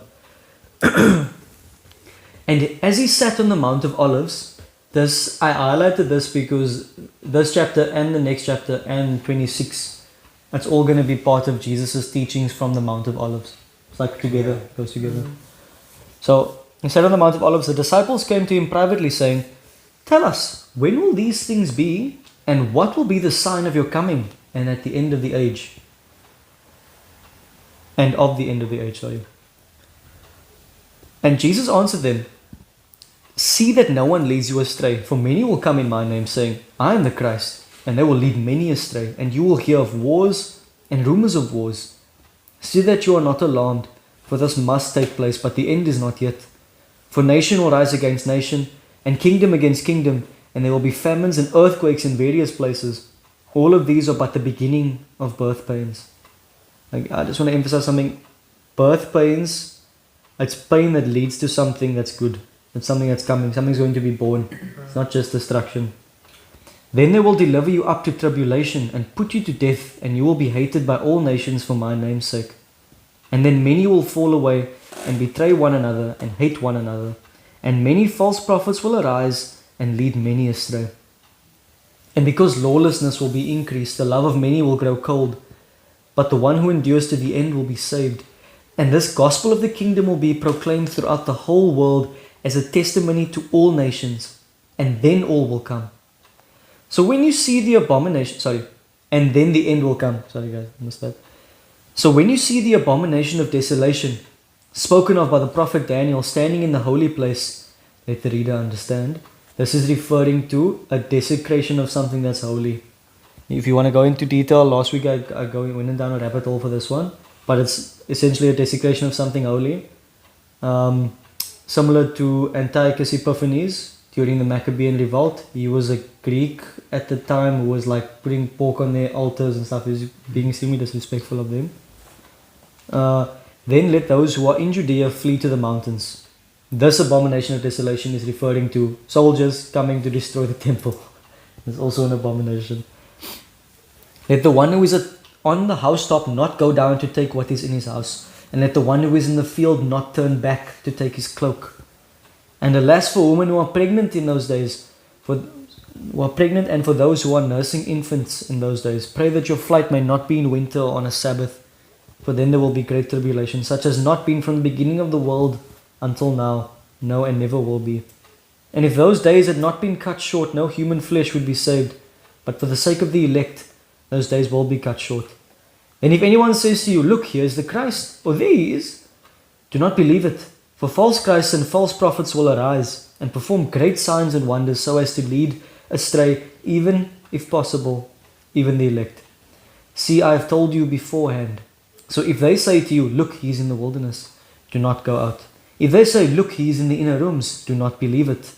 And as he sat on the Mount of Olives, I highlighted this because this chapter and the next chapter and 26, that's all going to be part of Jesus' teachings from the Mount of Olives. It's like together, it goes together. So he sat on the Mount of Olives. The disciples came to him privately saying, tell us, when will these things be, and what will be the sign of your coming and at the end of the age? And of the end of the age, sorry. And Jesus answered them, see that no one leads you astray, for many will come in my name, saying, I am the Christ, and they will lead many astray, and you will hear of wars and rumors of wars. See that you are not alarmed, for this must take place, but the end is not yet. For nation will rise against nation, and kingdom against kingdom, and there will be famines and earthquakes in various places. All of these are but the beginning of birth pains. I just want to emphasize something. Birth pains, it's pain that leads to something that's good. It's something that's coming. Something's going to be born. It's not just destruction. Then they will deliver you up to tribulation and put you to death, and you will be hated by all nations for my name's sake. And then many will fall away and betray one another and hate one another. And many false prophets will arise and lead many astray. And because lawlessness will be increased, the love of many will grow cold. But the one who endures to the end will be saved. And this gospel of the kingdom will be proclaimed throughout the whole world as a testimony to all nations. And then all will come. So when you see the abomination, and then the end will come. Sorry guys, I missed that. So when you see the abomination of desolation, spoken of by the prophet Daniel, standing in the holy place, let the reader understand. This is referring to a desecration of something that's holy. If you want to go into detail, last week I went down a rabbit hole for this one, but it's essentially a desecration of something holy. Similar to Antiochus Epiphanes during the Maccabean revolt. He was a Greek at the time who was like putting pork on their altars and stuff. He was being extremely disrespectful of them. Then let those who are in Judea flee to the mountains. This abomination of desolation is referring to soldiers coming to destroy the temple. It's also an abomination. Let the one who is on the housetop not go down to take what is in his house. And let the one who is in the field not turn back to take his cloak. And alas for women who are pregnant in those days, who are pregnant and for those who are nursing infants in those days. Pray that your flight may not be in winter or on a Sabbath, for then there will be great tribulation, such as not been from the beginning of the world until now, no and never will be. And if those days had not been cut short, no human flesh would be saved. But for the sake of the elect, those days will be cut short. And if anyone says to you, look, here is the Christ, or there he is, do not believe it. For false Christs and false prophets will arise and perform great signs and wonders so as to lead astray, even, if possible, even the elect. See, I have told you beforehand. So if they say to you, look, he is in the wilderness, do not go out. If they say, look, he is in the inner rooms, do not believe it.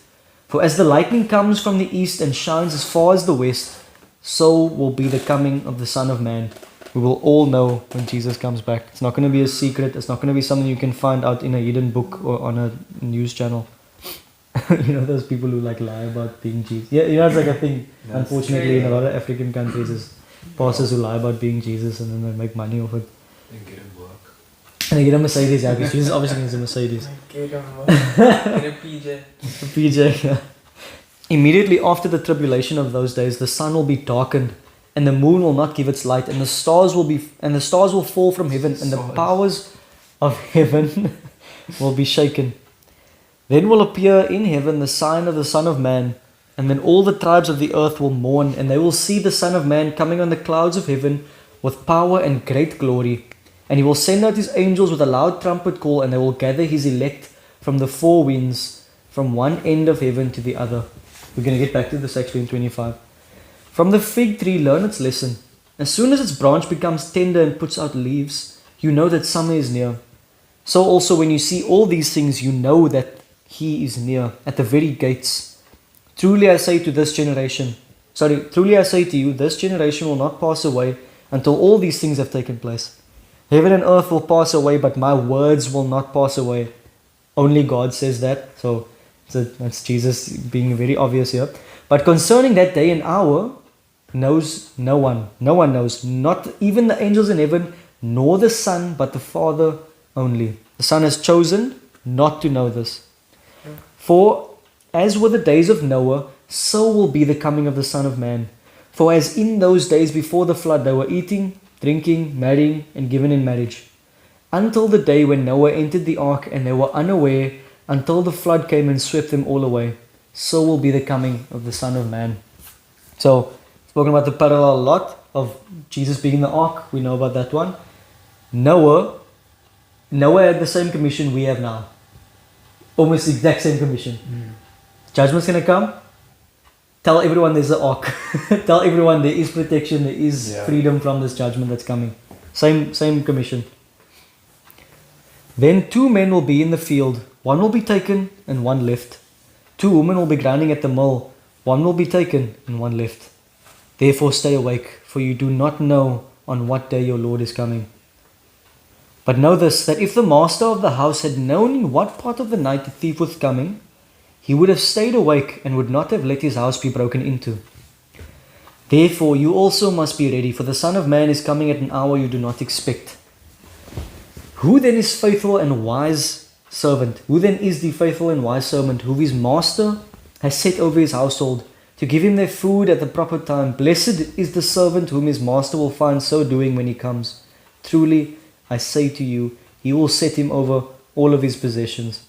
For as the lightning comes from the east and shines as far as the west, so will be the coming of the Son of Man. We will all know when Jesus comes back. It's not going to be a secret. It's not going to be something you can find out in a hidden book or on a news channel. You know those people who like lie about being Jesus. Yeah, you know it's like a thing. That's Unfortunately, in a lot of African countries, is pastors who lie about being Jesus and then they make money off it. And get him work. And they get a Mercedes, yeah, because Jesus obviously needs a Mercedes. Get him in a PJ. PJ, yeah. Immediately after the tribulation of those days, the sun will be darkened, and the moon will not give its light, and the stars will fall from heaven, and the powers of heaven will be shaken. Then will appear in heaven the sign of the Son of Man, and then all the tribes of the earth will mourn, and they will see the Son of Man coming on the clouds of heaven with power and great glory. And he will send out his angels with a loud trumpet call, and they will gather his elect from the four winds, from one end of heaven to the other. We're going to get back to this actually in 25. From the fig tree, learn its lesson. As soon as its branch becomes tender and puts out leaves, you know that summer is near. So also when you see all these things, you know that he is near, at the very gates. Truly I say to you, this generation will not pass away until all these things have taken place. Heaven and earth will pass away, but my words will not pass away. Only God says that. So that's Jesus being very obvious here. But concerning that day and hour, knows no one. No one knows. Not even the angels in heaven, nor the Son, but the Father only. The Son has chosen not to know this. For as were the days of Noah, so will be the coming of the Son of Man. For as in those days before the flood, they were eating, drinking, marrying, and given in marriage, until the day when Noah entered the ark, and they were unaware until the flood came and swept them all away. So will be the coming of the Son of Man. So, spoken about the parallel a lot of Jesus being in the ark. We know about that one. Noah had the same commission we have now. Almost the exact same commission. Judgment's going to come. Tell everyone there's an ark. Tell everyone there is protection, there is freedom from this judgment that's coming. Same commission. Then 2 men will be in the field. One will be taken and one left. 2 women will be grinding at the mill. One will be taken and one left. Therefore stay awake, for you do not know on what day your Lord is coming. But know this, that if the master of the house had known in what part of the night the thief was coming, he would have stayed awake and would not have let his house be broken into. Therefore you also must be ready, for the Son of Man is coming at an hour you do not expect. Who then is faithful and wise servant? Who then is the faithful and wise servant who his master has set over his household to give him their food at the proper time? Blessed is the servant whom his master will find so doing when he comes. Truly, I say to you, he will set him over all of his possessions.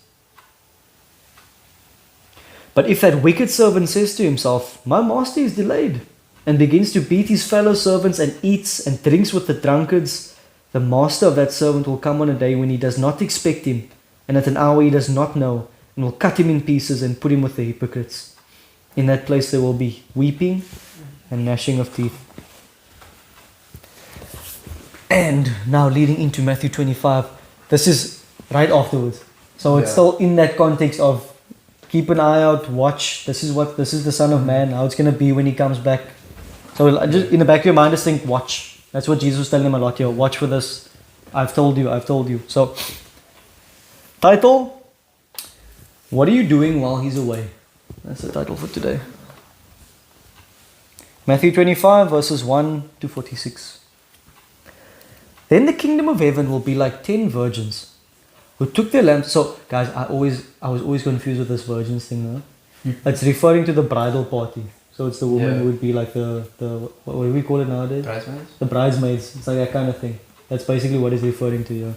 But if that wicked servant says to himself, my master is delayed, and begins to beat his fellow servants and eats and drinks with the drunkards, the master of that servant will come on a day when he does not expect him, and at an hour he does not know, and will cut him in pieces and put him with the hypocrites. In that place there will be weeping and gnashing of teeth. And now leading into Matthew 25, this is right afterwards. So it's still in that context of keep an eye out, watch. This is the Son of Man, how it's going to be when he comes back. So just in the back of your mind, just think, watch. That's what Jesus was telling him a lot here. Watch for this. I've told you. So, title, what are you doing while he's away? That's the title for today. Matthew 25, verses 1 to 46. Then the kingdom of heaven will be like 10 virgins who took their lamps. So, guys, I was always confused with this virgins thing now. It's referring to the bridal party. So it's the woman who would be like the what do we call it nowadays? Bridesmaids? The bridesmaids. It's like that kind of thing. That's basically what it's referring to here.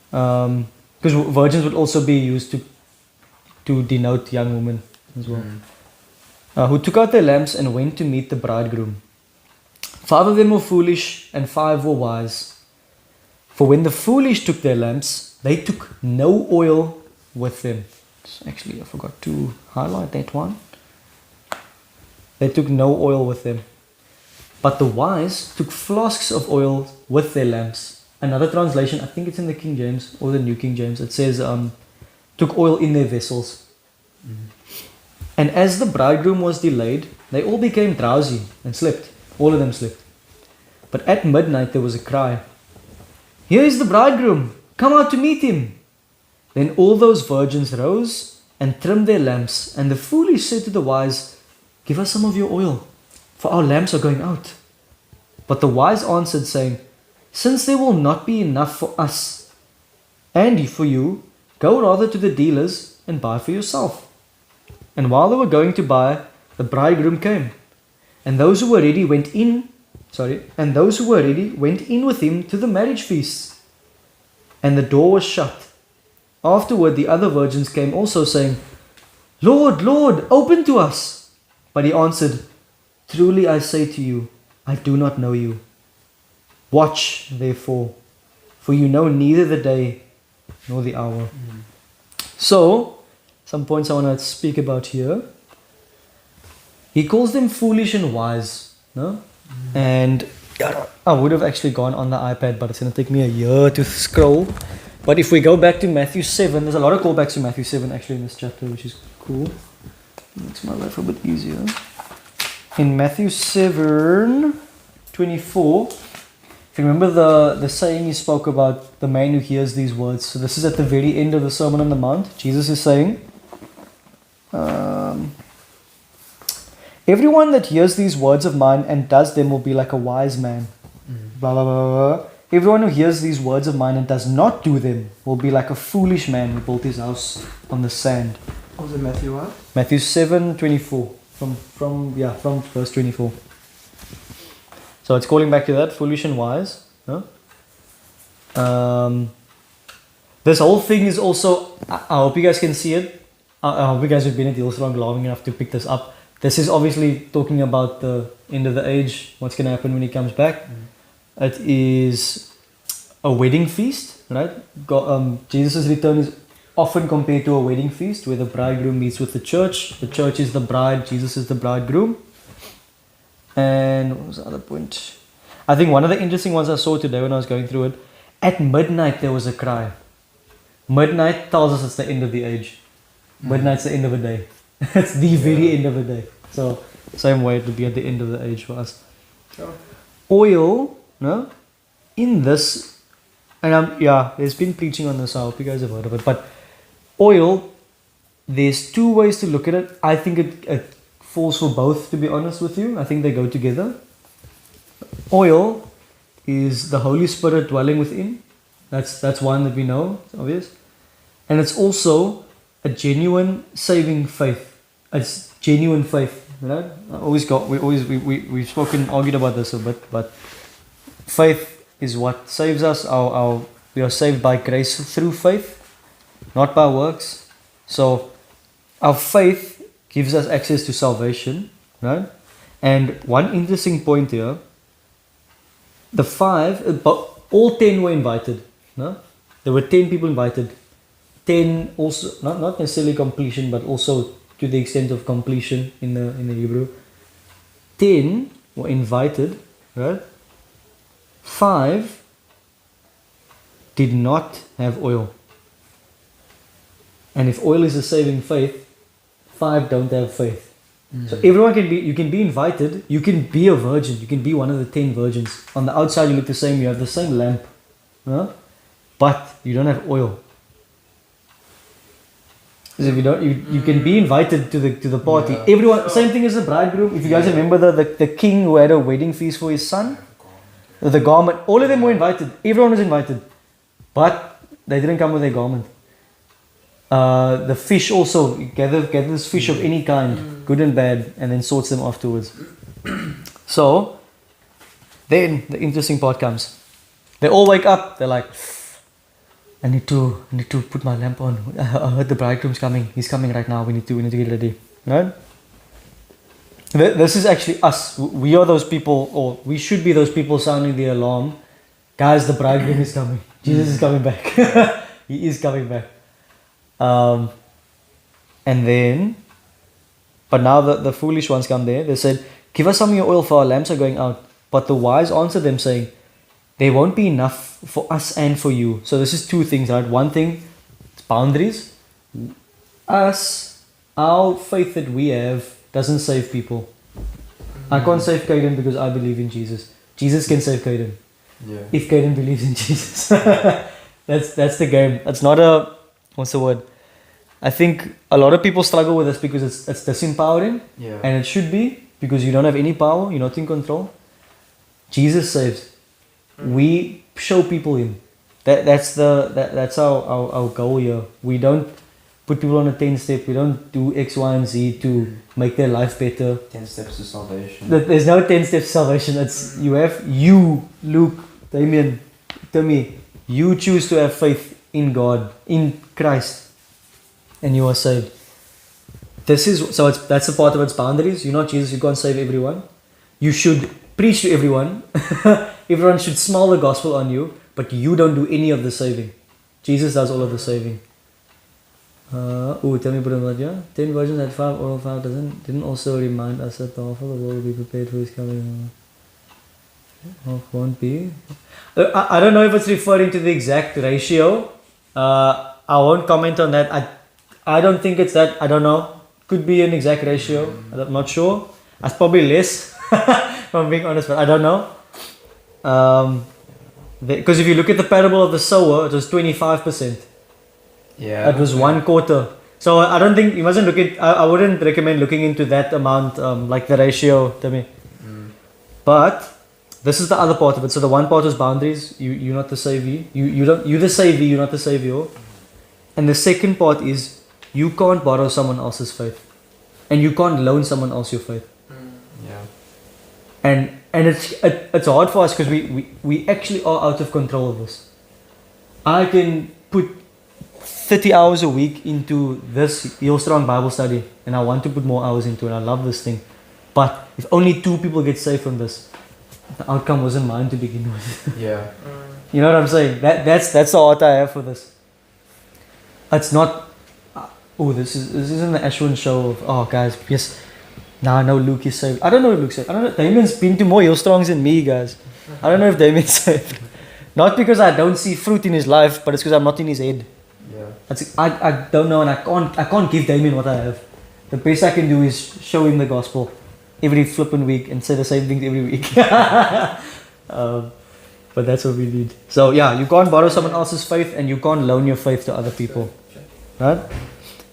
Because virgins would also be used to denote young women as well. Who took out their lamps and went to meet the bridegroom. 5 of them were foolish and 5 were wise. For when the foolish took their lamps, they took no oil with them. Actually, I forgot to highlight that one. They took no oil with them. But the wise took flasks of oil with their lamps. Another translation, I think it's in the King James or the New King James, it says, took oil in their vessels. And as the bridegroom was delayed, they all became drowsy and slept. All of them slept. But at midnight there was a cry, here is the bridegroom, come out to meet him. Then all those virgins rose and trimmed their lamps. And the foolish said to the wise, give us some of your oil, for our lamps are going out. But the wise answered, saying, since there will not be enough for us and for you, go rather to the dealers and buy for yourself. And while they were going to buy, the bridegroom came. And those who were ready went in with him to the marriage feast. And the door was shut. Afterward the other virgins came also, saying, Lord, Lord, open to us. But he answered, truly I say to you, I do not know you. Watch, therefore, for you know neither the day nor the hour. So, some points I want to speak about here. He calls them foolish and wise. No? And I would have actually gone on the iPad, but it's going to take me a year to scroll. But if we go back to Matthew 7, there's a lot of callbacks to Matthew 7 actually in this chapter, which is cool. Makes my life a bit easier. In Matthew 7:24, if you remember the saying he spoke about the man who hears these words. So this is at the very end of the Sermon on the Mount. Jesus is saying, everyone that hears these words of mine and does them will be like a wise man. Blah, blah, blah, blah. Everyone who hears these words of mine and does not do them will be like a foolish man who built his house on the sand. What was it, Matthew what? Matthew 7:24 from verse 24. So it's calling back to that, foolish and wise. No? This whole thing is also, I hope you guys can see it. I hope you guys have been at Hillstrong long enough to pick this up. This is obviously talking about the end of the age, what's going to happen when he comes back. It is a wedding feast, right? Jesus' return is often compared to a wedding feast where the bridegroom meets with the church. The church is the bride, Jesus is the bridegroom. And what was the other point? I think one of the interesting ones I saw today when I was going through it, at midnight there was a cry. Midnight tells us it's the end of the age. Midnight's the end of the day. It's the very end of the day. So, same way it would be at the end of the age for us. Sure. Oil, no? In this, and there's been preaching on this, I hope you guys have heard of it, but oil, there's 2 ways to look at it. I think it falls for both, to be honest with you. I think they go together. Oil is the Holy Spirit dwelling within, That's one that we know. It's obvious, and it's also a genuine saving faith. It's genuine faith. Right? We've spoken, argued about this a bit, but faith is what saves us. We are saved by grace through faith, not by works. So our faith gives us access to salvation, right? And one interesting point here, the 5, but all 10 were invited. No? There were 10 people invited. 10 also, not necessarily completion, but also to the extent of completion in the Hebrew. 10 were invited, right? 5 did not have oil. And if oil is a saving faith, 5 don't have faith. So everyone you can be invited, you can be a virgin, you can be one of the 10 virgins. On the outside you look the same, you have the same lamp, but you don't have oil. Because if you don't, you can be invited to the party. Yeah. Everyone, same thing as the bridegroom. If you guys remember the king who had a wedding feast for his son, the garment, all of them were invited. Everyone was invited, but they didn't come with their garment. The fish also gathers fish of any kind, good and bad, and then sorts them afterwards. So then the interesting part comes. They all wake up. They're like, I need to put my lamp on. I heard the bridegroom's coming. He's coming right now. We need to get ready. Right? This is actually us. We are those people, or we should be those people sounding the alarm. Guys, the bridegroom is coming. Jesus is coming back. He is coming back. And then, but now the foolish ones come there. They said, give us some of your oil, for our lamps are going out. But the wise answered them, saying, there won't be enough for us and for you. So this is two things, right? One thing, it's boundaries. Our faith that we have doesn't save people. I can't save Caden because I believe in Jesus. Jesus can save Caden. Yeah. If Caden believes in Jesus. That's the game. It's not a, what's the word? I think a lot of people struggle with this because it's disempowering. Yeah. And it should be, because you don't have any power, you're not in control. Jesus saves. We show people Him. That's our goal here. We don't put people on a 10-step. We don't do X, Y, and Z to make their life better. 10 steps to salvation. There's no 10 steps to salvation. It's you, Luke, Damien, Timmy. You choose to have faith in God, in Christ, and you are saved. That's the part of its boundaries. You're not Jesus. You can't save everyone. You should preach to everyone. Everyone should smell the gospel on you, but you don't do any of the saving. Jesus does all of the saving. Tell me, Brahma, 10 virgins had 5 oil, 5 didn't also remind us that the half of the world will be prepared for His coming. Half won't be. I don't know if it's referring to the exact ratio. I won't comment on that. I don't think it's that. I don't know. Could be an exact ratio. I'm not sure. That's probably less. If I'm being honest, but I don't know. Because if you look at the parable of the sower, it was 25%. Yeah. It was 1/4. So I don't think you mustn't look at. I wouldn't recommend looking into that amount, like the ratio to me. But this is the other part of it. So the one part was boundaries. You're not the savior. You're the savior. You're not the savior. And the second part is you can't borrow someone else's faith, and you can't loan someone else your faith. Yeah. And it's hard for us because we actually are out of control of this. I can put 30 hours a week into this Hillstrong Bible study, and I want to put more hours into it. I love this thing. But if only 2 people get saved from this, the outcome wasn't mine to begin with. Yeah. You know what I'm saying? That's the heart I have for this. It's not, this isn't the Ashwin show of, guys, yes, nah, no, Luke is saved. I don't know if Luke's saved. I don't know. Damien's been to more Hillstrongs than me, guys. I don't know if Damien's saved. Not because I don't see fruit in his life, but it's because I'm not in his head. Yeah. I don't know, and I can't give Damien what I have. The best I can do is show him the gospel every flipping week and say the same things every week. But that's what we need. So yeah, you can't borrow someone else's faith, and you can't loan your faith to other people. Right?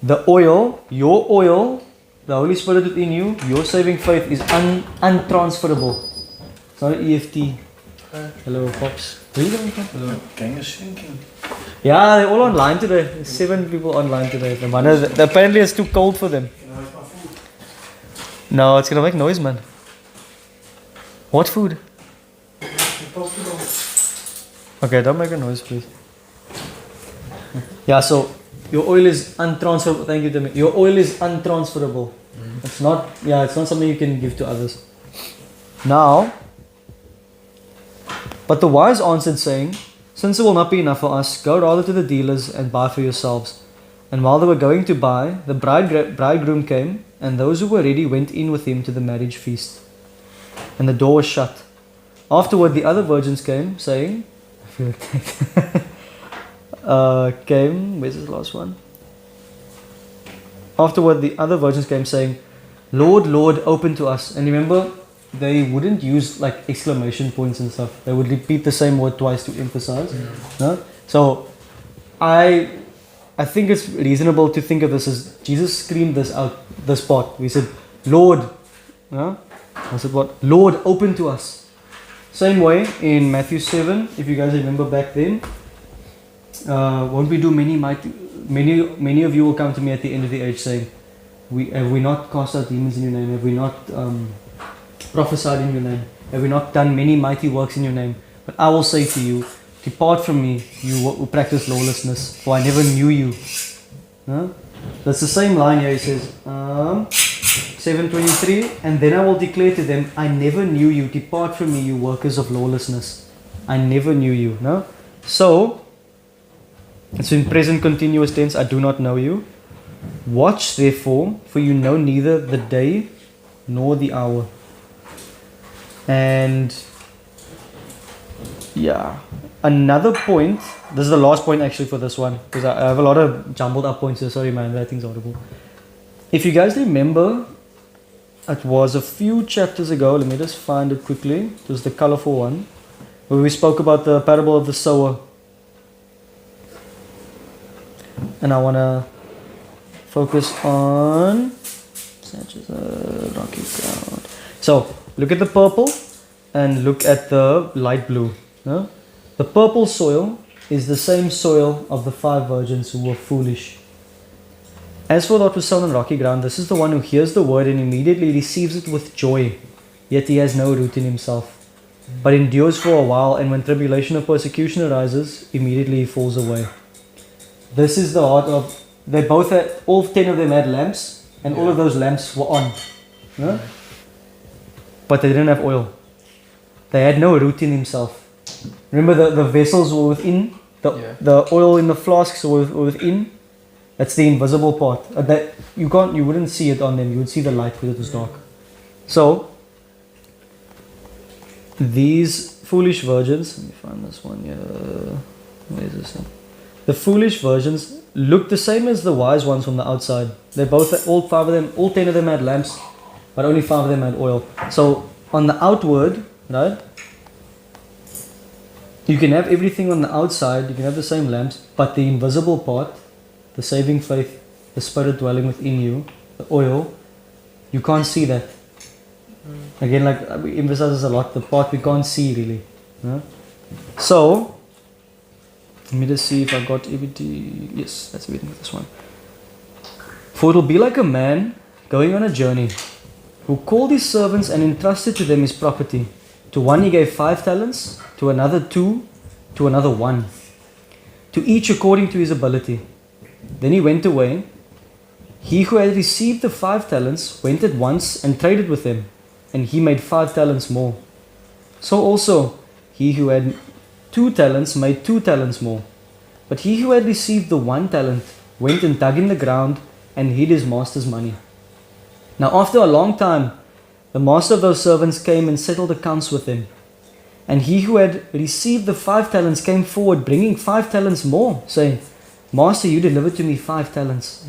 The oil, your oil, the Holy Spirit within you, your saving faith is untransferable. It's not an EFT. Hello, Pops. Where are you coming from? The gang is shrinking. Yeah, they're all online today. There's 7 people online today. Apparently it's too cold for them. You know, it's my food. No, it's gonna make noise, man. What food? Impossible. Okay, don't make a noise, please. Yeah, so your oil is untransferable. Thank you, Timmy. Your oil is untransferable. It's not. Yeah, it's not something you can give to others. Now, but the wise answered, saying, "Since it will not be enough for us, go rather to the dealers and buy for yourselves." And while they were going to buy, the bridegroom came, and those who were ready went in with him to the marriage feast. And the door was shut. Afterward, the other virgins came, saying, where's this last one? Afterward, the other virgins came, saying, "Lord, Lord, open to us." And remember, they wouldn't use like exclamation points and stuff. They would repeat the same word twice to emphasize. No? So, I think it's reasonable to think of this as Jesus screamed this out, this part. We said, "Lord," no? I said what? "Lord, open to us." Same way in Matthew 7, if you guys remember back then, won't we do many of you will come to me at the end of the age saying, have we not cast out demons in your name? Have we not prophesied in your name? Have we not done many mighty works in your name? But I will say to you, depart from me, you who practice lawlessness, for I never knew you. No? That's the same line here. He says, 7:23, and then I will declare to them, I never knew you. Depart from me, you workers of lawlessness. I never knew you. No? So, it's in present continuous tense. I do not know you. Watch therefore, for you know neither the day nor the hour. And yeah, another point. This is the last point actually for this one, because I have a lot of jumbled up points here. Sorry, man, that thing's audible. If you guys remember, it was a few chapters ago. Let me just find it quickly. It was the colorful one where we spoke about the parable of the sower. And I want to focus on such as a rocky ground. So look at the purple and look at the light blue. No? The purple soil is the same soil of the 5 virgins who were foolish. As for what was sown on rocky ground, this is the one who hears the word and immediately receives it with joy, yet he has no root in himself, but endures for a while, and when tribulation or persecution arises, immediately he falls away. This is the heart of, they both had, all 10 of them had lamps, and all of those lamps were on. No? But they didn't have oil. They had no root in himself. Remember the vessels were within, the oil in the flasks were within. That's the invisible part. That you wouldn't see it on them. You would see the light because it was dark. So these foolish virgins. Let me find this one here. Where is this one? The foolish virgins looked the same as the wise ones from the outside. They both, all 10 of them had lamps, but only 5 of them had oil. So on the outward, right? You can have everything on the outside. You can have the same lamps, but the invisible part, the saving faith, the Spirit dwelling within you, the oil, you can't see that. Again, like we emphasize this a lot, the part we can't see really. Yeah? So, let me just see if I got everything. Yes, that's everything for this one. For it will be like a man going on a journey, who called his servants and entrusted to them his property. To one he gave 5 talents, to another 2, to another 1, to each according to his ability. Then he went away. He who had received the 5 talents went at once and traded with them, and he made 5 talents more. So also he who had 2 talents made 2 talents more. But he who had received the 1 talent went and dug in the ground and hid his master's money. Now after a long time, the master of those servants came and settled accounts with them. And he who had received the 5 talents came forward, bringing 5 talents more, saying, Master, you delivered to me 5 talents.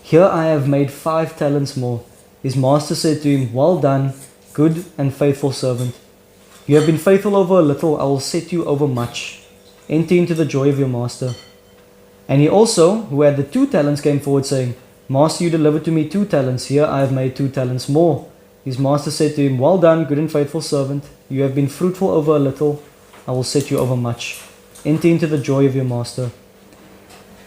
Here I have made 5 talents more. His master said to him, Well done, good and faithful servant. You have been faithful over a little, I will set you over much. Enter into the joy of your master. And he also, who had the 2 talents, came forward, saying, Master, you delivered to me 2 talents. Here I have made 2 talents more. His master said to him, Well done, good and faithful servant. You have been fruitful over a little. I will set you over much. Enter into the joy of your master.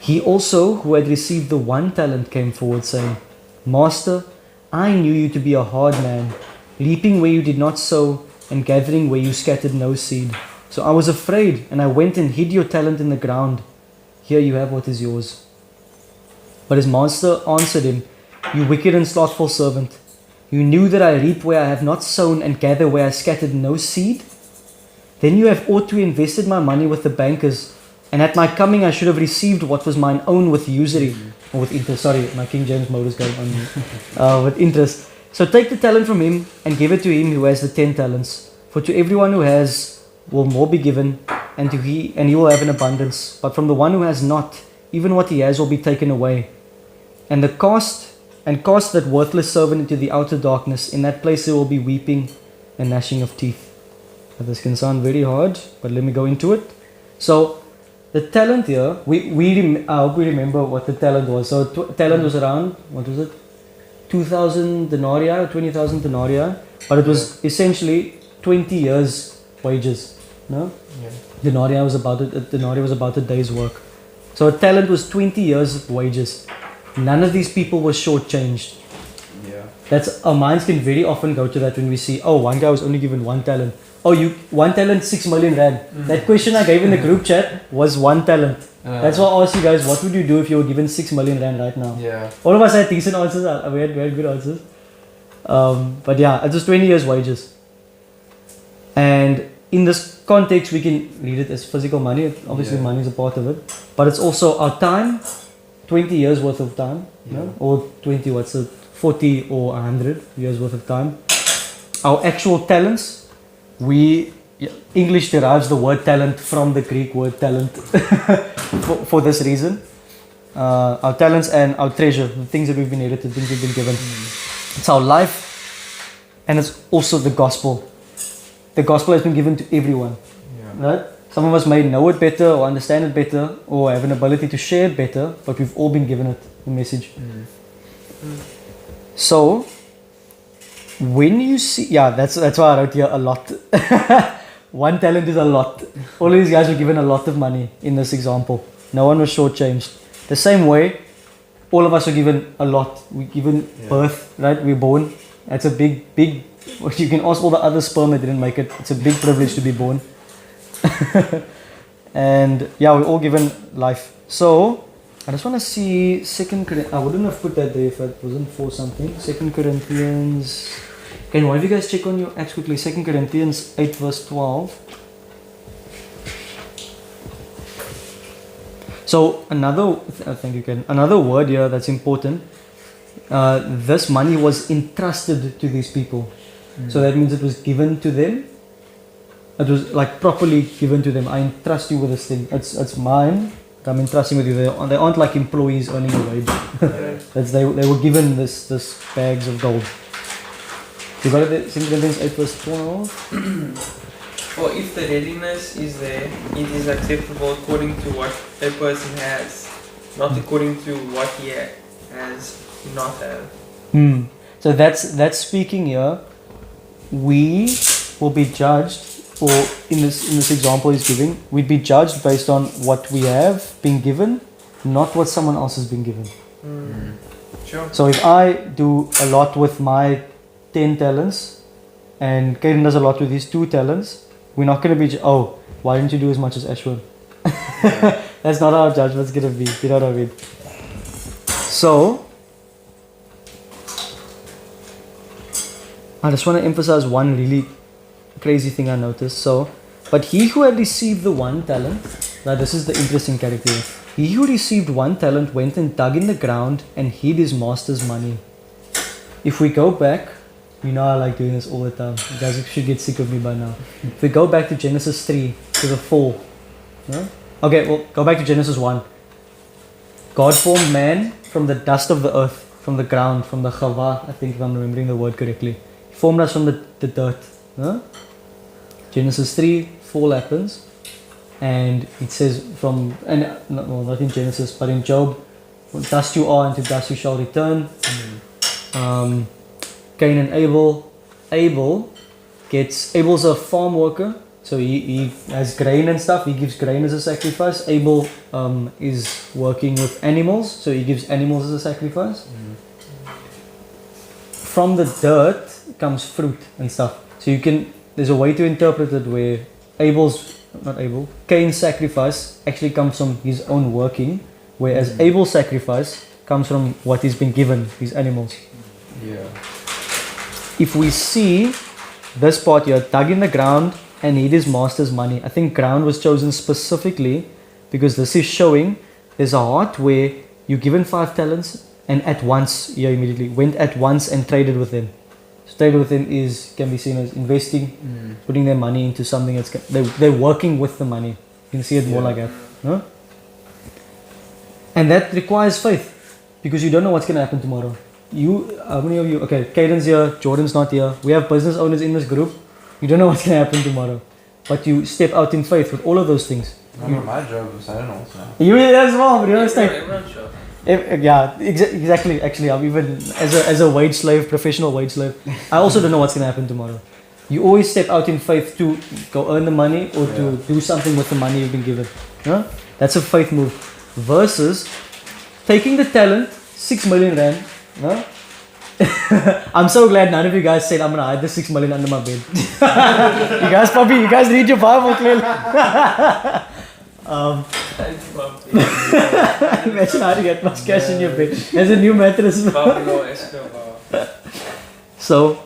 He also, who had received the 1 talent, came forward, saying, Master, I knew you to be a hard man, reaping where you did not sow, and gathering where you scattered no seed. So I was afraid, and I went and hid your talent in the ground. Here you have what is yours. But his master answered him, You wicked and slothful servant, you knew that I reap where I have not sown, and gather where I scattered no seed? Then you have ought to invested my money with the bankers, and at my coming I should have received what was mine own with usury, or with interest. Sorry, my King James mode is going on. With interest. So take the talent from him and give it to him who has the 10 talents. For to everyone who has will more be given, and he will have an abundance. But from the one who has not, even what he has will be taken away. And cast that worthless servant into the outer darkness. In that place there will be weeping and gnashing of teeth. This can sound very hard, but let me go into it. So, the talent here, I hope we remember what the talent was. So, talent was around, what was it? 2,000 denarii or 20,000 denarii. But it was essentially 20 years' wages. No? Yeah. Denarii was about a day's work. So, a talent was 20 years' wages. None of these people were shortchanged. Yeah. Our minds can very often go to that when we see, oh, one guy was only given 1 talent. Oh, 1 talent, 6 million rand. That question I gave in the group chat was 1 talent. That's why I asked you guys, what would you do if you were given 6 million rand right now? Yeah. All of us had decent answers. We had good answers. But yeah, it was 20 years' wages. And in this context, we can read it as physical money. Obviously, money is a part of it. But it's also our time, 20 years worth of time. Yeah. No? Or 20, 40 or 100 years worth of time. Our actual talents. English derives the word talent from the Greek word talent for this reason. Our talents and our treasure, the things that we've been inherited, things we've been given. It's our life, and it's also the gospel. The gospel has been given to everyone. Right? Some of us may know it better or understand it better or have an ability to share it better, but we've all been given it, the message. So, when you see, that's why I wrote here a lot. 1 talent is a lot. All of these guys were given a lot of money in this example. No one was shortchanged. The same way, all of us were given a lot. We're given birth, right? We're born. That's a big. You can ask all the other sperm that didn't make it. It's a big privilege to be born. And we're all given life. So, I just want to see 2 Corinthians. I wouldn't have put that there if it wasn't for something. 2 Corinthians. Can one of you guys check on your Acts quickly? 2 Corinthians 8 verse 12. So thank you, Ken. Another word here that's important. This money was entrusted to these people. So that means it was given to them. It was like properly given to them. I entrust you with this thing. It's mine. I'm entrusting with you. They aren't like employees earning a wage. They were given this bags of gold. You got it? 2 Corinthians 8 verse 12. For if the readiness is there, it is acceptable according to what a person has, not according to what he has not have. So that's speaking here. We will be judged, or in this example he's giving, we'd be judged based on what we have been given, not what someone else has been given. Sure. So if I do a lot with my 10 talents, and Kaden does a lot with his 2 talents, we're not going to be, why didn't you do as much as Ashwin? That's not how judgment's going to be. You know what I mean? So, I just want to emphasize one really crazy thing I noticed. So, but he who had received the 1 talent, now this is the interesting character. He who received 1 talent went and dug in the ground and hid his master's money. If we go back, you know I like doing this all the time. You guys should get sick of me by now. If we go back to Genesis 3, to the fall. No? Okay, well, go back to Genesis 1. God formed man from the dust of the earth, from the ground, from the chava, I think if I'm remembering the word correctly. He formed us from the dirt. No? Genesis 3, fall happens. And it says not in Genesis, but in Job, dust you are and to dust you shall return. Cain and Abel. Abel's a farm worker, So he has grain and stuff. He gives grain as a sacrifice. Abel is working with animals, so he gives animals as a sacrifice. From the dirt comes fruit and stuff. So there's a way to interpret it where Cain's sacrifice actually comes from his own working, whereas Abel's sacrifice comes from what he's been given, his animals. Yeah. If we see this part here, dug in the ground and hid his master's money. I think ground was chosen specifically because this is showing there's a heart where you're given 5 talents and at once, immediately went at once and traded with them. So traded with them can be seen as investing, putting their money into something they're working with the money. You can see it more like that. Huh? And that requires faith because you don't know what's going to happen tomorrow. How many of you, okay, Caden's here, Jordan's not here. We have business owners in this group. You don't know what's going to happen tomorrow. But you step out in faith with all of those things. I know my job is, I don't know what's now. You as well, but you understand? Everyone's sure. Yeah, exactly. Actually, I'm even as a wage slave, professional wage slave. I also don't know what's going to happen tomorrow. You always step out in faith to go earn the money or to do something with the money you've been given. Huh? That's a faith move. Versus taking the talent, 6 million rand. Huh? I'm so glad none of you guys said I'm gonna hide the 6 million under my bed. you guys read your Bible clearly. Imagine how to get much cash in your bed. There's a new mattress. Pablo Escobar. So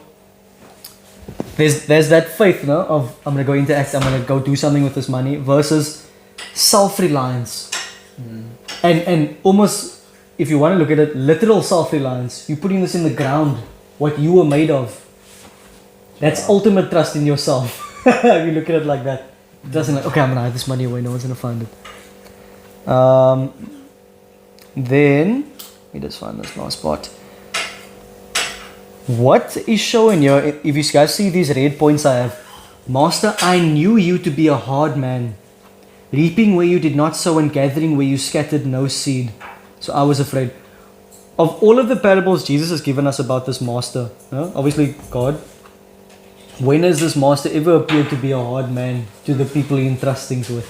there's that faith, of I'm gonna go interact, I'm gonna go do something with this money versus self-reliance. And almost, if you want to look at it, literal self-reliance. You're putting this in the ground, what you were made of. That's ultimate trust in yourself. If you look at it like that. It doesn't like, okay, I'm going to hide this money away, no one's going to find it. Then, let me just find this last part. What is showing here, if you guys see these red points I have. Master, I knew you to be a hard man, reaping where you did not sow and gathering where you scattered no seed. So I was afraid. Of all of the parables Jesus has given us about this master, obviously God, when has this master ever appeared to be a hard man to the people he entrusts things with?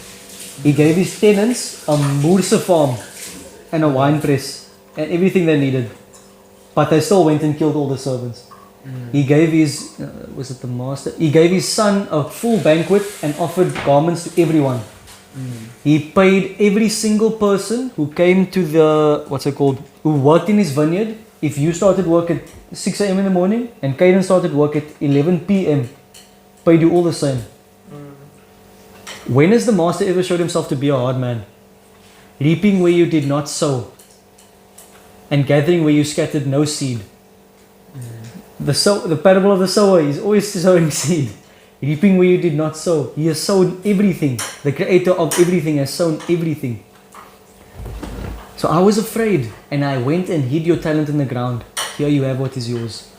He gave his tenants a moerse farm and a wine press and everything they needed. But they still went and killed all the servants. He gave his, He gave his son a full banquet and offered garments to everyone. He paid every single person who came to who worked in his vineyard. If you started work at 6 a.m. in the morning and Caden started work at 11 p.m., paid you all the same. When has the master ever showed himself to be a hard man? Reaping where you did not sow and gathering where you scattered no seed. The parable of the sower is always sowing seed. Reaping where you did not sow. He has sown everything. The creator of everything has sown everything. So I was afraid and I went and hid your talent in the ground. Here you have what is yours.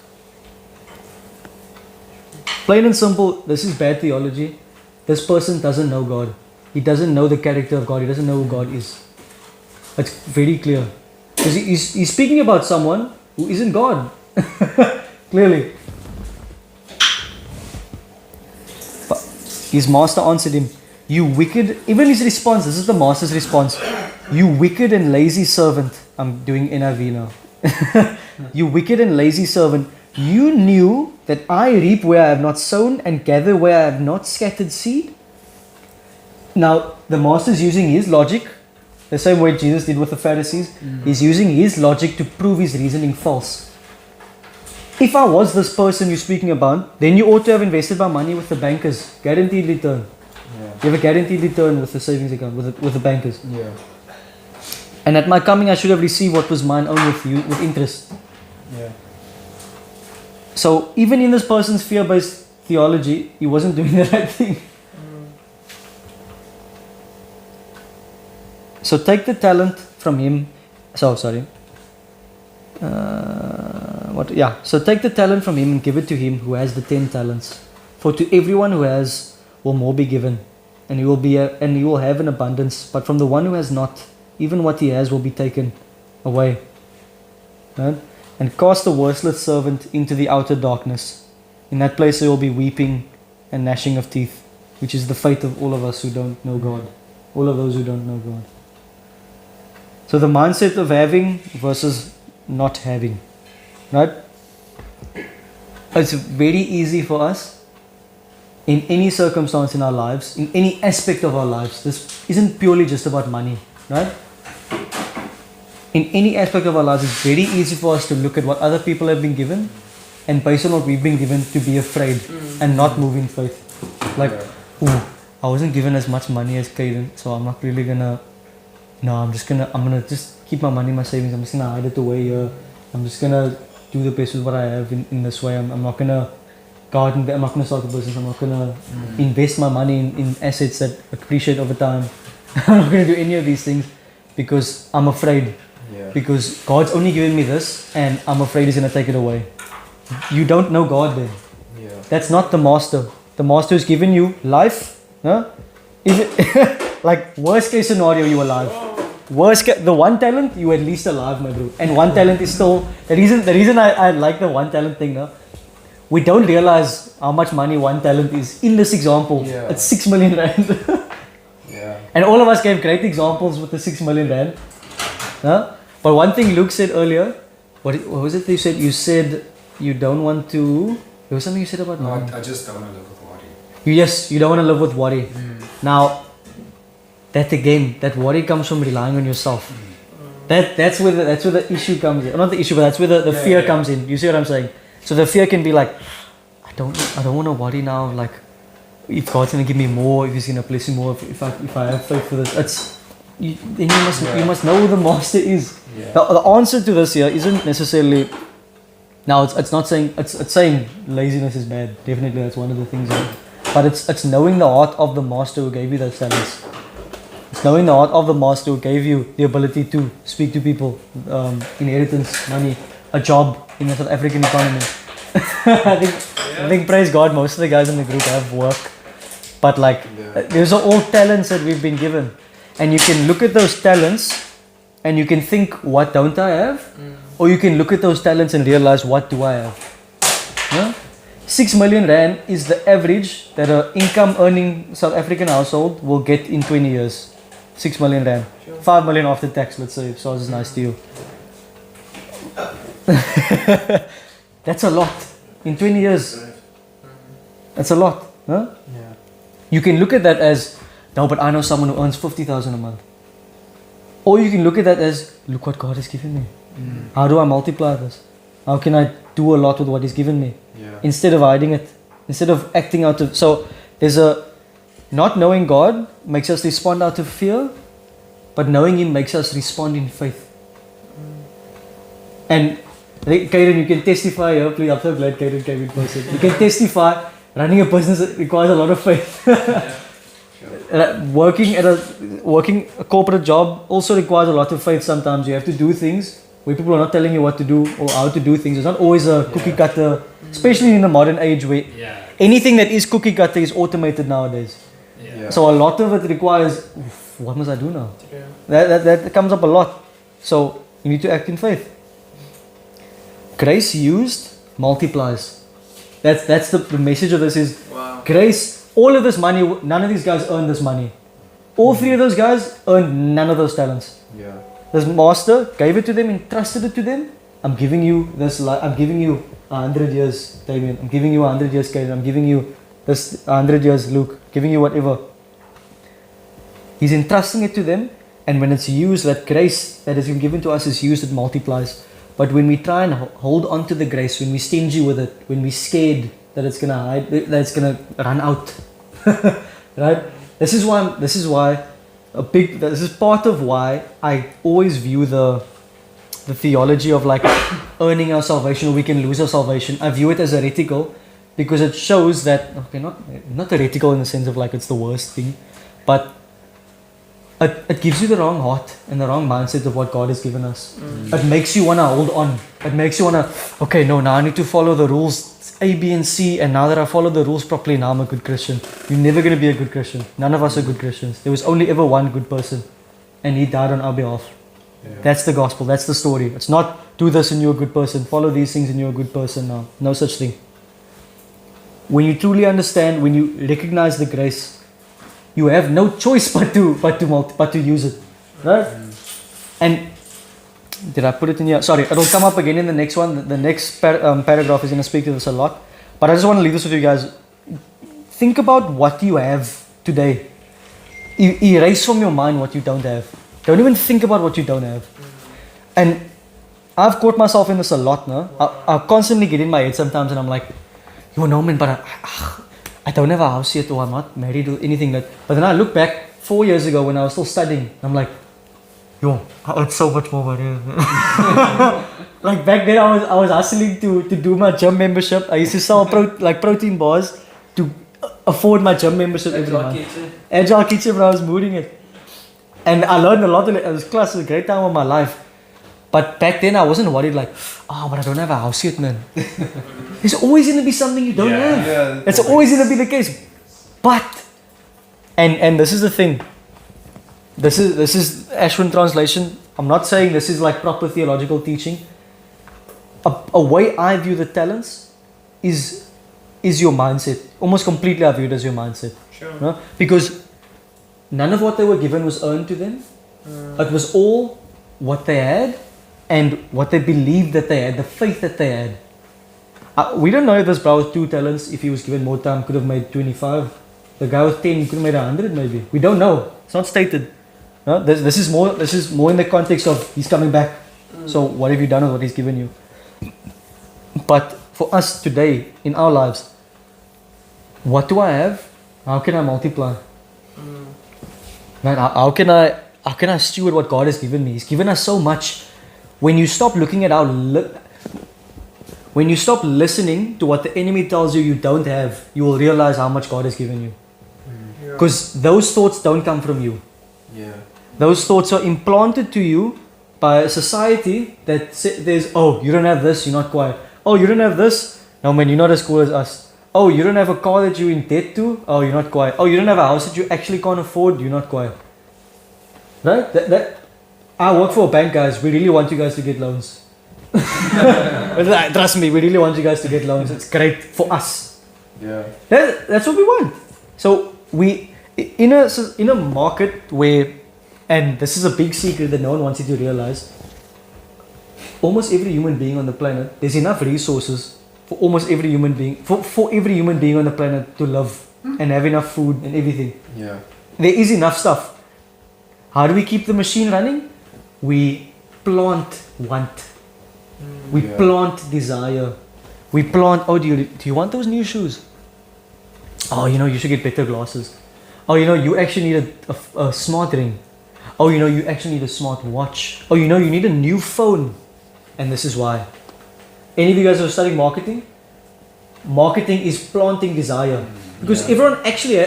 Plain and simple, this is bad theology. This person doesn't know God. He doesn't know the character of God. He doesn't know who God is. It's very clear. Because he's speaking about someone who isn't God. Clearly. His master answered him, you wicked, even his response, this is the master's response. You wicked and lazy servant. I'm doing NIV now. You wicked and lazy servant. You knew that I reap where I have not sown and gather where I have not scattered seed. Now, the master is using his logic, the same way Jesus did with the Pharisees. He's using his logic to prove his reasoning false. If I was this person you're speaking about, then you ought to have invested my money with the bankers. Guaranteed return. Yeah. You have a guaranteed return with the savings account, with the bankers. Yeah. And at my coming, I should have received what was mine own with interest. Yeah. So even in this person's fear-based theology, he wasn't doing the right thing. So take the talent from him. So take the talent from him and give it to him who has the 10 talents. For to everyone who has will more be given, and he will have an abundance. But from the one who has not, even what he has will be taken away. Right? And cast the worthless servant into the outer darkness. In that place there will be weeping and gnashing of teeth. which is the fate of all of us who don't know God. All of those who don't know God. So the mindset of having versus not having. Right? It's very easy for us in any circumstance in our lives, in any aspect of our lives. This isn't purely just about money. Right? In any aspect of our lives, it's very easy for us to look at what other people have been given and based on what we've been given to be afraid and not move in faith. Like, ooh, I wasn't given as much money as Caden, so I'm not really gonna. No, I'm gonna just keep my money in my savings. I'm just gonna hide it away here. I'm just gonna do the best with what I have in this way. I'm not gonna garden. I'm not gonna start a business. I'm not gonna invest my money in assets that appreciate over time. I'm not gonna do any of these things because I'm afraid. Yeah. Because God's only given me this, and I'm afraid He's gonna take it away. You don't know God then. Yeah. That's not the master. The master has given you life. Huh? If it, like worst case scenario, you alive. The one talent, you at least alive, my bro. And one talent is still the reason I like the one talent thing now. We don't realize how much money one talent is. In this example, Yeah. it's 6 million rand. Yeah. And all of us gave great examples with the 6 million rand. Huh? But one thing Luke said earlier, what was it you said? You said you don't want to. There was something you said about No, money. I just don't want to live with worry. Yes, you don't want to live with worry. Now, that worry comes from relying on yourself. That's where the issue comes in. Not the issue, but that's where the fear comes in. You see what I'm saying? So the fear can be like, I don't want to worry now. Like, if God's gonna give me more, if He's gonna bless me more, if I have faith for this, then you must know who the master is. Yeah. The answer to this here isn't necessarily. Now it's not saying it's saying laziness is bad. Definitely, that's one of the things. But it's knowing the heart of the master who gave you those talents. It's knowing the heart of the master who gave you the ability to speak to people, inheritance, money, a job in the South African economy. I think praise God, most of the guys in the group have work, but those are all talents that we've been given, and you can look at those talents, and you can think, what don't I have? Or you can look at those talents and realize, what do I have? Huh? 6 million rand is the average that an income earning South African household will get in 20 years. 6 million rand. 5 million after tax, let's say, if SARS is nice to you. That's a lot. In 20 years. That's a lot. Huh? Yeah. You can look at that as, no, but I know someone who earns 50,000 a month. Or you can look at that as, look what God has given me. How do I multiply this? How can I do a lot with what He's given me? Yeah. Instead of hiding it. Instead of acting out of... So, there's a... Not knowing God makes us respond out of fear, but knowing Him makes us respond in faith. And, Karen, you can testify here, please. I'm so glad Karen came in person. You can testify, running a business requires a lot of faith. Working a corporate job also requires a lot of faith sometimes. You have to do things where people are not telling you what to do or how to do things. It's not always a cookie cutter, especially in the modern age where anything that is cookie cutter is automated nowadays. Yeah. So a lot of it requires, what must I do now? That comes up a lot. So you need to act in faith. Grace used multiplies. That's the message of this is grace. All of this money, none of these guys earned this money. All three of those guys earned none of those talents. Yeah. This master gave it to them, entrusted it to them. I'm giving you this. I'm giving you 100 years, Damien. I'm giving you 100 years, Caden. I'm giving you this 100 years, Luke. Giving you whatever. He's entrusting it to them, and when it's used, that grace that has been given to us is used. It multiplies. But when we try and hold on to the grace, when we're stingy with it, when we're scared that it's gonna hide, that it's gonna run out, right? This is part of why I always view the theology of like earning our salvation, or we can lose our salvation. I view it as heretical because it shows that, okay, not heretical in the sense of like it's the worst thing, but it gives you the wrong heart and the wrong mindset of what God has given us. It makes you want to hold on. It makes you want to, okay, no, now I need to follow the rules A, B, and C, and now that I follow the rules properly, now I'm a good Christian. You're never going to be a good Christian. None of us are good Christians. There was only ever one good person, and He died on our behalf. Yeah. That's the gospel. That's the story. It's not do this and you're a good person, follow these things and you're a good person. No such thing. When you truly understand, when you recognize the grace, you have no choice but to use it, right? And did I put it in here? Sorry, it'll come up again in the next one. The next paragraph is going to speak to this a lot, but I just want to leave this with you guys. Think about what you have today. Erase from your mind what you don't have. Don't even think about what you don't have. And I've caught myself in this a lot now. I constantly get in my head sometimes and I'm like, yo, no man, but I don't have a house yet, or I'm not married or anything. But then I look back 4 years ago when I was still studying. I'm like, yo, I earned so much more money. Like back then I was hustling to do my gym membership. I used to sell protein bars to afford my gym membership every month. Agile Kitchen, but I was moving it. And I learned a lot in it. It was class, it was a great time of my life. But back then I wasn't worried like, oh, but I don't have a house yet, man. There's always going to be something you don't have. Yeah, That's always going to be the case. But, and this is the thing. This is Ashwin translation. I'm not saying this is like proper theological teaching. A way I view the talents is your mindset. Almost completely I view it as your mindset. Sure. No? Because none of what they were given was earned to them. It was all what they had and what they believed that they had, the faith that they had. We don't know if this bro with 2 talents, if he was given more time, could have made 25. The guy with 10 could have made 100 maybe. We don't know. It's not stated. No? This is more in the context of he's coming back. So what have you done with what he's given you? But for us today, in our lives, what do I have? How can I multiply? Man, how can I steward what God has given me? He's given us so much. When you stop looking at when you stop listening to what the enemy tells you don't have, you will realize how much God has given you. Because those thoughts don't come from you. Yeah. Those thoughts are implanted to you by a society that says, oh, you don't have this, you're not quiet. Oh, you don't have this? No man, you're not as cool as us. Oh, you don't have a car that you're in debt to? Oh, you're not quiet. Oh, you don't have a house that you actually can't afford? You're not quiet. Right? I work for a bank, guys. We really want you guys to get loans. Trust me, we really want you guys to get loans. It's great for us. Yeah. That's what we want. So we in a market where, and this is a big secret that no one wants you to realize, almost every human being on the planet, there's enough resources for almost every human being, for every human being on the planet to live and have enough food and everything. Yeah. There is enough stuff. How do we keep the machine running? We plant want. We plant desire. We plant, oh, do you want those new shoes? Oh, you should get better glasses. Oh, you actually need a smart ring. Oh, you actually need a smart watch. Oh, you need a new phone. And this is why. Any of you guys who are studying marketing? Marketing is planting desire. Because everyone actually,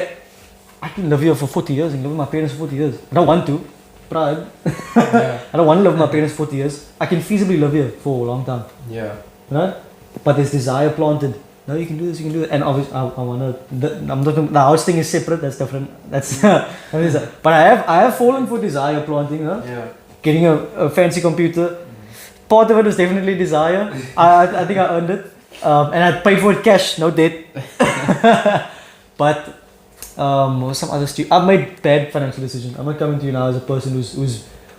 I can live here for 40 years and live with my parents for 40 years. I don't want to. Pride. I don't want to live with my parents for 40 years. I can feasibly live here for a long time. Yeah. Right? But there's desire planted. No, you can do this, you can do it. And obviously, I want to. The house thing is separate. That's different. That's. But I have fallen for desire planting. Huh? Yeah. Getting a fancy computer. Part of it was definitely desire. I think I earned it, and I paid for it cash, no debt. But some other I've made bad financial decisions. I'm not coming to you now as a person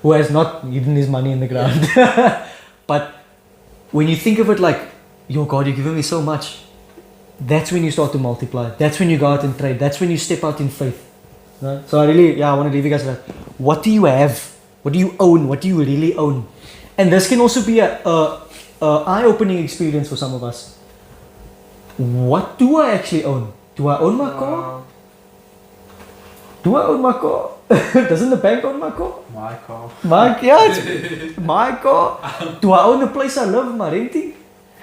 who has not hidden his money in the ground. But when you think of it like, yo God, you're giving me so much, that's when you start to multiply. That's when you go out and trade. That's when you step out in faith. Right? So I want to leave you guys with that. What do you have? What do you own? What do you really own? And this can also be a eye-opening experience for some of us. What do I actually own? Do I own my car? Do I own my car? Doesn't the bank own my car? My car. It's my car. Do I own the place I live? Am I renting?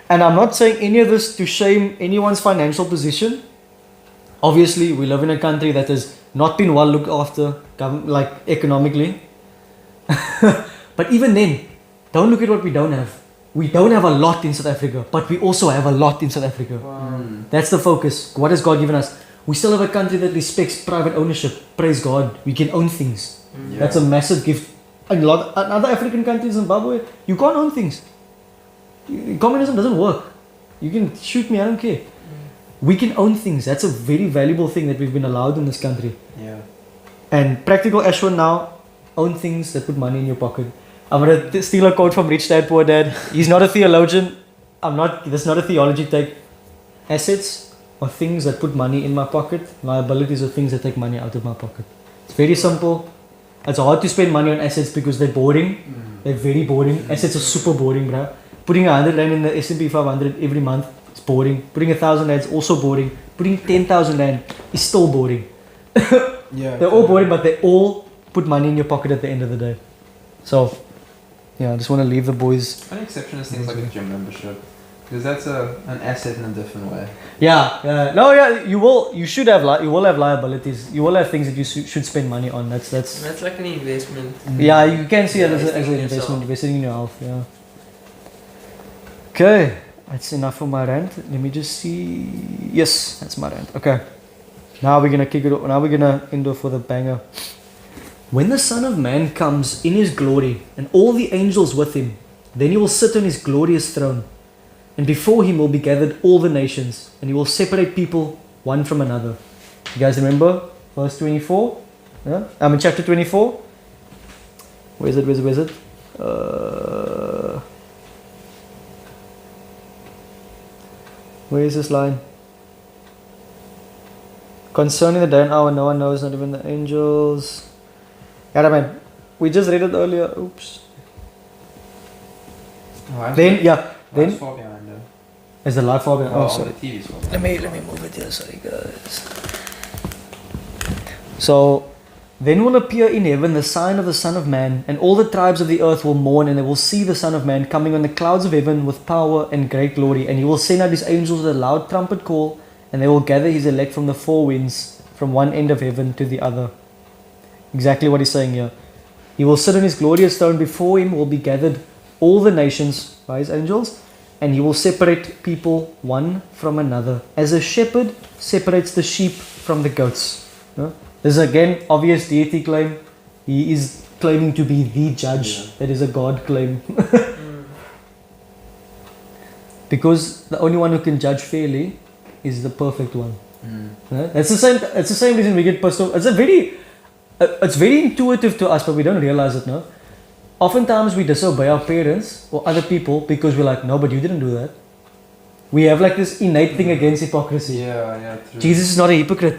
And I'm not saying any of this to shame anyone's financial position. Obviously, we live in a country that has not been well looked after, like economically. But even then, don't look at what we don't have. We don't have a lot in South Africa, but we also have a lot in South Africa. Wow. That's the focus. What has God given us? We still have a country that respects private ownership. Praise God. We can own things. Yeah. That's a massive gift. Another African country, Zimbabwe, you can't own things. Communism doesn't work. You can shoot me, I don't care. We can own things. That's a very valuable thing that we've been allowed in this country. Yeah. And practical Ashwin now, own things that put money in your pocket. I'm gonna steal a quote from Rich Dad Poor Dad. He's not a theologian. This is not a theology take. Assets are things that put money in my pocket. Liabilities are things that take money out of my pocket. It's very simple. It's hard to spend money on assets because they're boring. They're very boring. Assets are super boring, bro. Putting 100 rand in the S&P 500 every month is boring. Putting 1,000 rand is also boring. Putting 10,000 rand is still boring. Yeah. They're all boring, but they all put money in your pocket at the end of the day. So, yeah, I just want to leave the boys. An exception is things like a gym membership, because that's an asset in a different way. Yeah, no, yeah, you will have liabilities. You will have things that you should spend money on. That's That's like an investment. yeah, you can see it as Investing an in yourself. investment, investing in your health. Yeah. Okay, that's enough for my rant. Let me just see. Yes, that's my rant. Okay, now we're gonna kick it. Now we're gonna end off with a banger. When the Son of Man comes in his glory and all the angels with him, then he will sit on his glorious throne. And before him will be gathered all the nations, and he will separate people one from another. You guys remember verse 24? Yeah? I'm in chapter 24. Where is it? Where is this line? Concerning the day and hour, no one knows, not even the angels. Yeah, man. We just read it earlier. Oops. Then far behind though. is the light far behind? Oh, sorry. The TV's far behind. Let me move it here. Sorry, guys. So, then will appear in heaven the sign of the Son of Man, and all the tribes of the earth will mourn, and they will see the Son of Man coming on the clouds of heaven with power and great glory. And he will send out his angels with a loud trumpet call, and they will gather his elect from the four winds, from one end of heaven to the other. Exactly what he's saying here. He will sit on his glorious throne. Before him will be gathered all the nations by his angels, and he will separate people one from another, as a shepherd separates the sheep from the goats. No? This is again obvious deity claim. He is claiming to be the judge. Yeah. That is a God claim. Because the only one who can judge fairly is the perfect one. No? That's the same. It's the same reason we get pissed off. It's very intuitive to us, but we don't realize it. No. Oftentimes we disobey our parents or other people because we're like, no, but you didn't do that. We have like this innate thing against hypocrisy. Yeah, true. Jesus is not a hypocrite.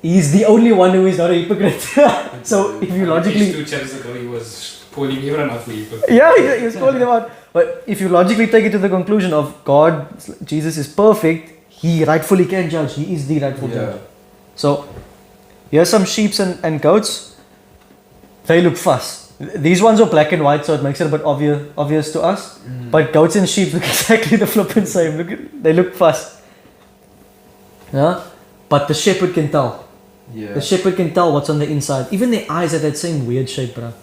He's the only one who is not a hypocrite. So if you logically... 2 chapters ago he was calling everyone out for hypocrite. Yeah, he was calling them out. But if you logically take it to the conclusion of God, Jesus is perfect, he rightfully can judge. He is the rightful judge. So here's some sheep and goats. They look fuss. These ones are black and white, so it makes it a bit obvious to us. But goats and sheep look exactly the flippin' same. They look fuss. Yeah? But the shepherd can tell. Yeah. The shepherd can tell what's on the inside. Even their eyes have that same weird shape, bro.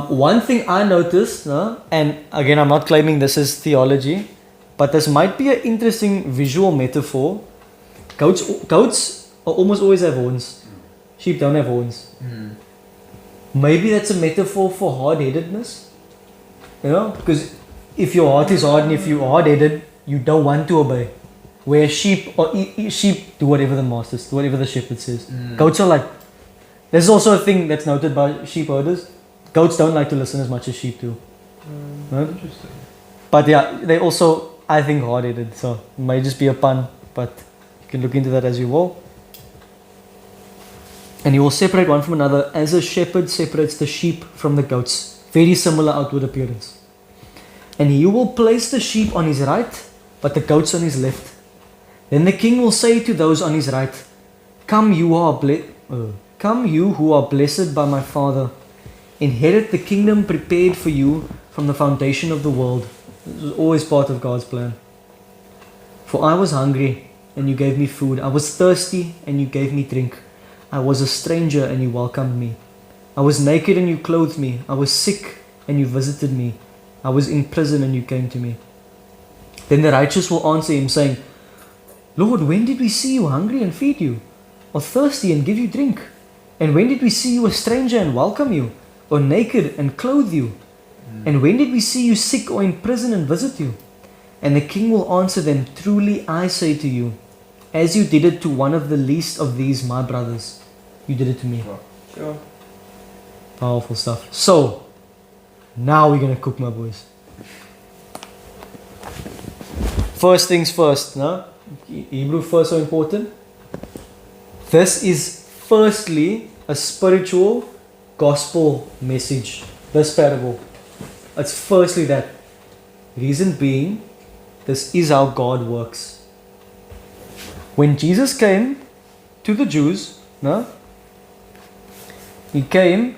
One thing I noticed, and again, I'm not claiming this is theology, but this might be an interesting visual metaphor. Goats almost always have horns. Sheep don't have horns. Maybe that's a metaphor for hard-headedness. You know, because if your heart is hard and if you're hard-headed, you don't want to obey. Where sheep do whatever the masters, whatever the shepherd says. Goats are like, there's also a thing that's noted by sheep herders. Goats don't like to listen as much as sheep do. Right? Interesting. But yeah, they also, I think, hard-headed. So it may just be a pun, but you can look into that as you will. And he will separate one from another as a shepherd separates the sheep from the goats. Very similar outward appearance. And he will place the sheep on his right, but the goats on his left. Then the king will say to those on his right, Come you who are blessed by my Father. Inherit the kingdom prepared for you from the foundation of the world. This was always part of God's plan. For I was hungry, and you gave me food. I was thirsty, and you gave me drink. I was a stranger, and you welcomed me. I was naked, and you clothed me. I was sick, and you visited me. I was in prison, and you came to me. Then the righteous will answer him, saying, Lord, when did we see you hungry and feed you, or thirsty and give you drink? And when did we see you a stranger and welcome you, or naked and clothe you? And when did we see you sick or in prison and visit you? And the king will answer them, Truly I say to you, as you did it to one of the least of these my brothers, you did it to me. Sure. Powerful stuff. So, now we're gonna cook, my boys. First things first, no? Hebrew first so important. This is firstly a spiritual gospel message. This parable. It's firstly that. Reason being, this is how God works. When Jesus came to the Jews, no? He came,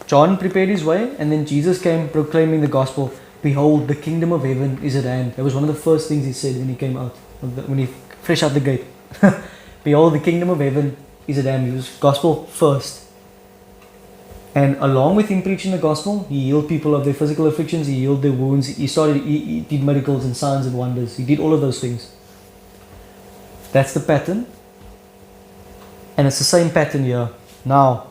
John prepared his way, and then Jesus came proclaiming the gospel. Behold, the kingdom of heaven is at hand. That was one of the first things he said when he came out, when he fresh out the gate. Behold, the kingdom of heaven is at hand. He was gospel first. And along with him preaching the gospel, he healed people of their physical afflictions, he healed their wounds, he did miracles and signs and wonders. He did all of those things. That's the pattern. And it's the same pattern here. Now,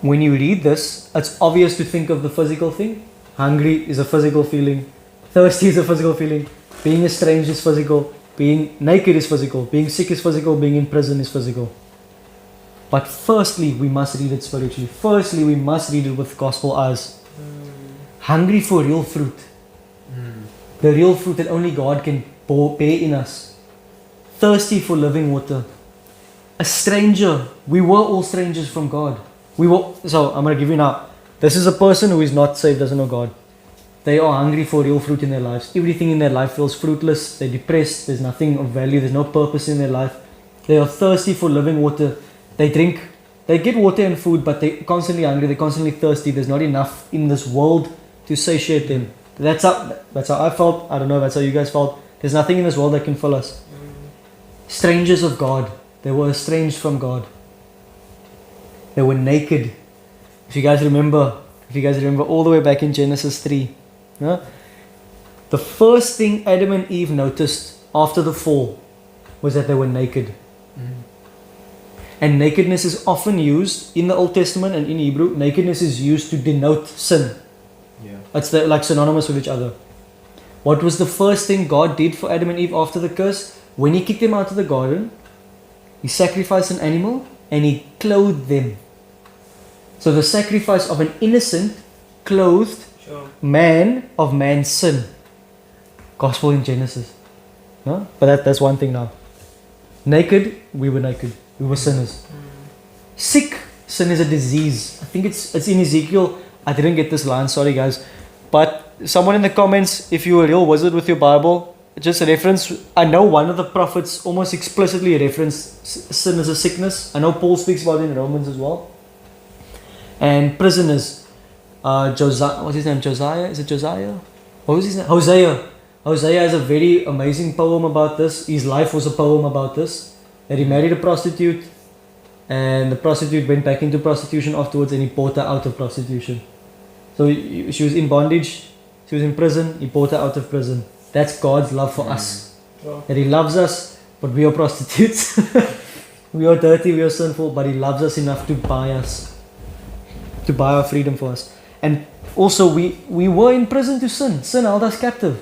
when you read this, it's obvious to think of the physical thing. Hungry is a physical feeling. Thirsty is a physical feeling. Being estranged is physical. Being naked is physical. Being sick is physical. Being in prison is physical. But firstly, we must read it spiritually. Firstly, we must read it with gospel eyes. Hungry for real fruit. The real fruit that only God can bear in us. Thirsty for living water. A stranger. We were all strangers from God. So I'm going to give you now. This is a person who is not saved, doesn't know God. They are hungry for real fruit in their lives. Everything in their life feels fruitless. They're depressed. There's nothing of value. There's no purpose in their life. They are thirsty for living water. They drink. They get water and food, but they're constantly hungry. They're constantly thirsty. There's not enough in this world to satiate them. That's how I felt. I don't know if that's how you guys felt. There's nothing in this world that can fill us. Strangers of God. They were estranged from God. They were naked. If you guys remember all the way back in Genesis 3. Yeah? The first thing Adam and Eve noticed after the fall was that they were naked. And nakedness is often used in the Old Testament and in Hebrew. Nakedness is used to denote sin. Yeah. It's like synonymous with each other. What was the first thing God did for Adam and Eve after the curse? When He kicked them out of the garden, He sacrificed an animal and He clothed them. So the sacrifice of an innocent, clothed man of man's sin. Gospel in Genesis. No? But that's one thing now. Naked, we were naked. We were sinners. Sick, sin is a disease. I think it's in Ezekiel. I didn't get this line, sorry guys. But someone in the comments, if you're a real wizard with your Bible, just a reference. I know one of the prophets almost explicitly referenced sin as a sickness. I know Paul speaks about it in Romans as well. And prisoners. Josiah, what's his name? Josiah? Is it Josiah? What was his name? Hosea. Hosea has a very amazing poem about this. His life was a poem about this. That he married a prostitute, and the prostitute went back into prostitution afterwards, and he brought her out of prostitution. So she was in bondage, she was in prison, he brought her out of prison. That's God's love for us. That He loves us, but we are prostitutes. We are dirty, we are sinful, but He loves us enough to buy us, to buy our freedom for us. And also we were in prison to sin. Sin held us captive.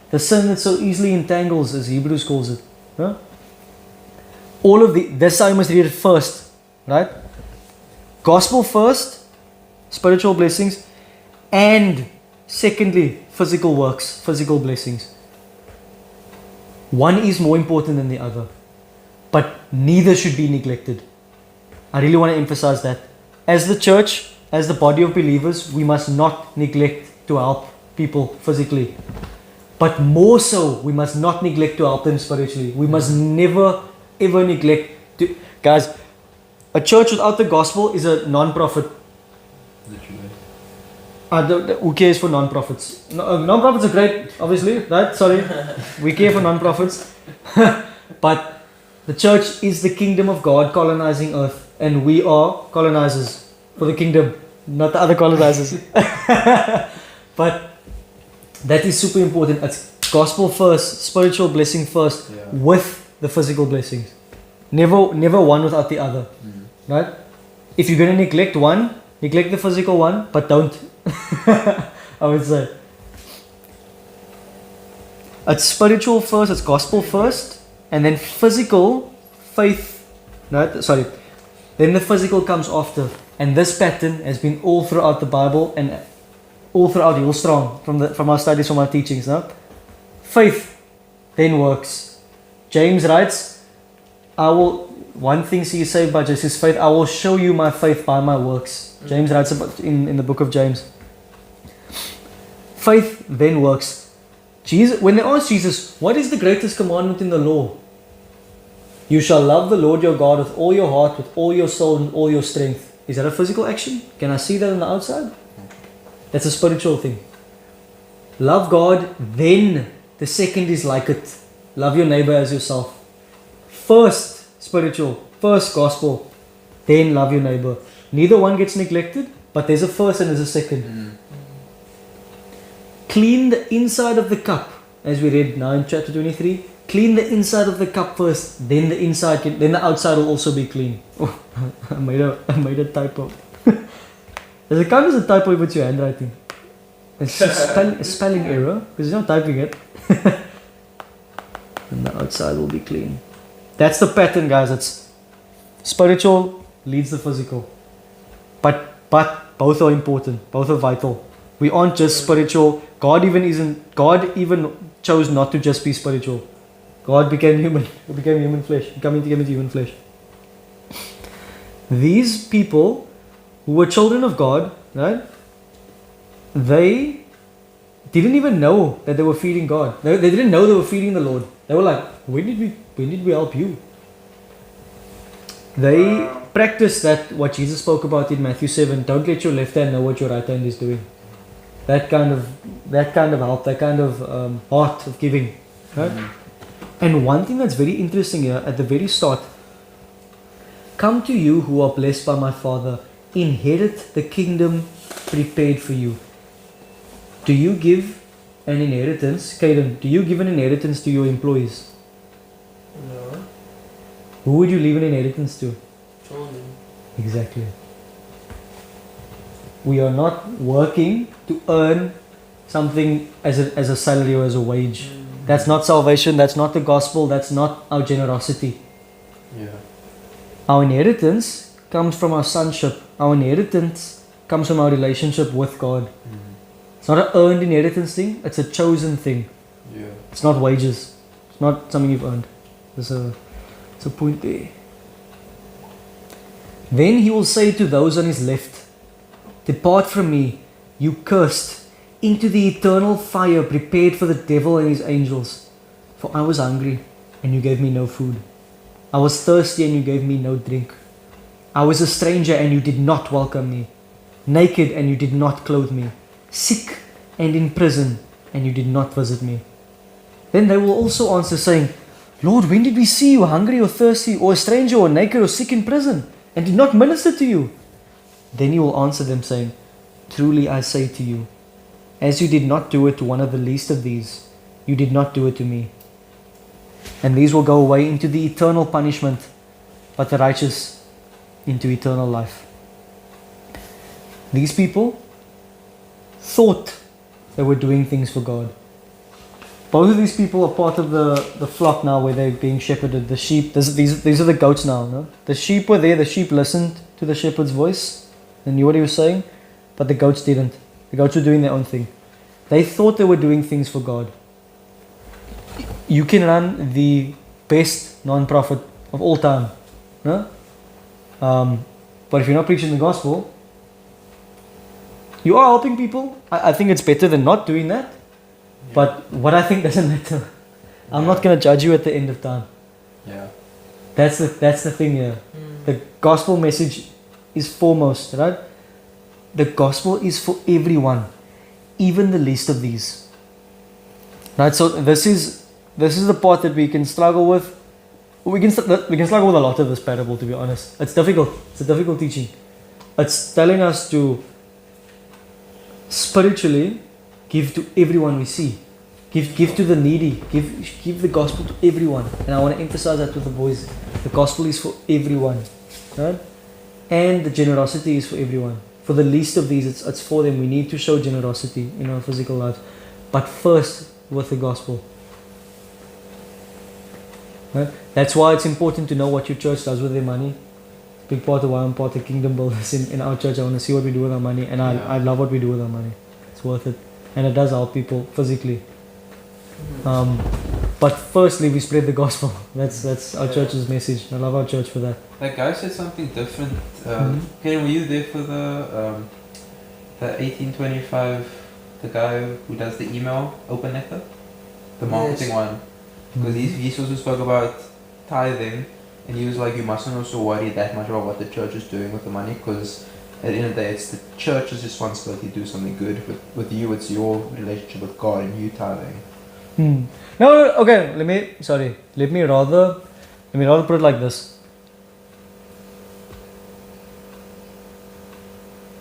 The sin that so easily entangles, as Hebrews calls it. Huh? All of that's how you must read it first, right? Gospel first, spiritual blessings, and secondly, physical works, physical blessings. One is more important than the other, but neither should be neglected. I really want to emphasize that. As the church, as the body of believers, we must not neglect to help people physically. But more so, we must not neglect to help them spiritually. We must never ever neglect to... Guys, a church without the gospel is a non-profit. Literally. Who cares for non-profits? Non-profits are great, obviously, right? Sorry. We care for non-profits. But the church is the kingdom of God colonizing earth. And we are colonizers for the kingdom, not the other colonizers. But that is super important. It's gospel first, spiritual blessing first, with the physical blessings. Never one without the other. Right? If you're going to neglect one, neglect the physical one, but don't. I would say. It's spiritual first, it's gospel first, and then physical faith. No, sorry. Then the physical comes after, and this pattern has been all throughout the Bible and all throughout Hillstrong from our studies, from our teachings. No? Faith, then works. James writes, one thing he is saved by just his faith, I will show you my faith by my works. James writes about in the book of James. Faith, then works. When they asked Jesus, what is the greatest commandment in the law? You shall love the Lord your God with all your heart, with all your soul, and all your strength. Is that a physical action? Can I see that on the outside? That's a spiritual thing. Love God, then the second is like it. Love your neighbor as yourself. First spiritual, first gospel, then love your neighbor. Neither one gets neglected, but there's a first and there's a second. Clean the inside of the cup, as we read now in chapter 23. Clean the inside of the cup first, then the outside will also be clean. Oh, I made a typo. Does it count as a typo if it's your handwriting? It's a spelling error because you're not typing it. And the outside will be clean. That's the pattern, guys. It's spiritual leads the physical. But both are important. Both are vital. We aren't just spiritual. God even chose not to just be spiritual. God became human. He became human flesh. He came into human flesh. These people who were children of God, right? They didn't even know that they were feeding God. They didn't know they were feeding the Lord. They were like, when did we help you? They practiced that what Jesus spoke about in Matthew 7. Don't let your left hand know what your right hand is doing. That kind of help, that kind of heart of giving. Right? And one thing that's very interesting here at the very start. Come to you who are blessed by my Father. Inherit the kingdom prepared for you. Do you give an inheritance? Caden, do you give an inheritance to your employees? No. Who would you leave an inheritance to? Children. Exactly. We are not working to earn something as a salary or as a wage. That's not salvation, that's not the gospel, that's not our generosity. Yeah. Our inheritance comes from our sonship. Our inheritance comes from our relationship with God. It's not an earned inheritance thing, it's a chosen thing. Yeah. It's not wages. It's not something you've earned. There's a point there. Then he will say to those on his left, depart from me, you cursed, into the eternal fire prepared for the devil and his angels. For I was hungry, and you gave me no food. I was thirsty, and you gave me no drink. I was a stranger, and you did not welcome me. Naked, and you did not clothe me. Sick and in prison, and you did not visit me. Then they will also answer, saying, Lord, when did we see you hungry or thirsty, or a stranger, or naked, or sick in prison, and did not minister to you? Then you will answer them, saying, truly I say to you, as you did not do it to one of the least of these, you did not do it to me. And these will go away into the eternal punishment, but the righteous into eternal life. These people thought they were doing things for God. Both of these people are part of the flock now where they're being shepherded. The sheep, these are the goats now. No? The sheep were there, the sheep listened to the shepherd's voice. They knew what he was saying, but the goats didn't. The goats were doing their own thing. They thought they were doing things for God. You can run the best non-profit of all time. No? But if you're not preaching the gospel, you are helping people. I think it's better than not doing that. Yeah. But what I think doesn't matter. I'm not going to judge you at the end of time. Yeah. That's the thing here. The gospel message is foremost, right? The gospel is for everyone, even the least of these. Right? So this is the part that we can struggle with. We can struggle with a lot of this parable, to be honest. It's difficult. It's a difficult teaching. It's telling us to spiritually give to everyone we see. Give to the needy. Give the gospel to everyone. And I want to emphasize that to the boys. The gospel is for everyone. Right? And the generosity is for everyone. For the least of these, it's for them. We need to show generosity in our physical lives. But first, with the gospel. Right? That's why it's important to know what your church does with their money. Big part of why I'm part of Kingdom Builders in our church. I want to see what we do with our money, and I love what we do with our money. It's worth it, and it does help people physically. But firstly, we spread the gospel. That's our church's message. I love our church for that. That guy said something different. Ken, were you there for the 1825? The guy who does the email open letter, the marketing one, because he also spoke about tithing, and he was like, you mustn't also worry that much about what the church is doing with the money, because at the end of the day, it's the church's responsibility to do something good. With you, it's your relationship with God and you tithing. No, okay. Let me rather put it like this.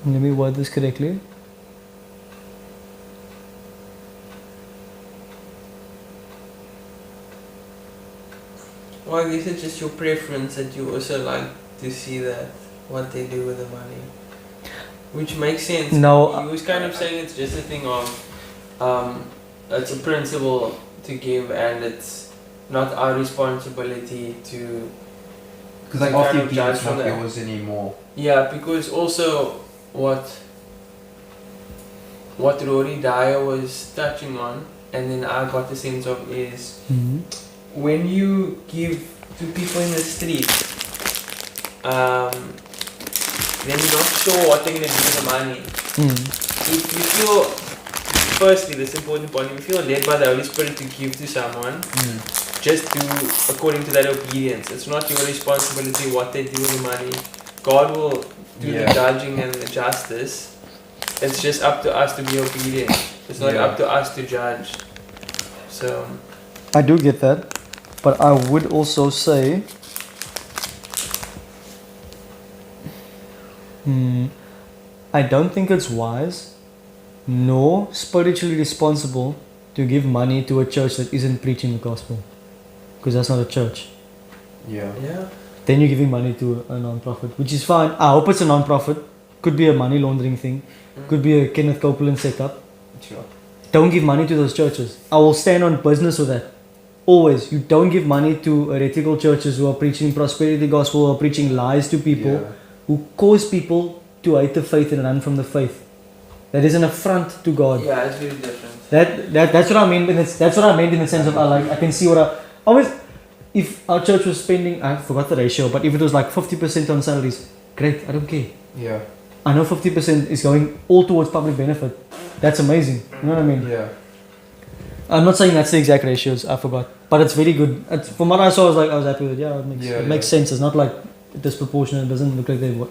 Let me word this correctly. Well, I guess it's just your preference that you also like to see that what they do with the money, which makes sense. No, he was kind of saying it's just a thing of, it's a principle to give, and it's not our responsibility to. Because like after you give, it's not yours anymore. Yeah, because also what Rory Dyer was touching on, and then I got the sense of is. When you give to people in the street, then you're not sure what they're going to do with the money. If you feel, firstly, this important point, if you feel led by the Holy Spirit to give to someone, just do according to that obedience. It's not your responsibility what they do with the money. God will do the judging and the justice. It's just up to us to be obedient. It's not up to us to judge. So I do get that. But I would also say, I don't think it's wise nor spiritually responsible to give money to a church that isn't preaching the gospel. Because that's not a church. Yeah. Then you're giving money to a non-profit, which is fine. I hope it's a non-profit. Could be a money laundering thing. Could be a Kenneth Copeland setup. Sure. Don't give money to those churches. I will stand on business with that. Always. You don't give money to heretical churches who are preaching prosperity gospel or preaching lies to people, who cause people to hate the faith and run from the faith. That is an affront to God. yeah, it's very different. That's what I mean. That's what I meant in the sense of I can see what I always. If our church was spending, I forgot the ratio, but if it was like 50% on salaries, great. I don't care. Yeah. I know 50% is going all towards public benefit. That's amazing. You know what I mean? Yeah. I'm not saying that's the exact ratios. I forgot, but it's very good. From what I saw, I was happy with it. Yeah, it makes sense. It's not like disproportionate. It doesn't look like they're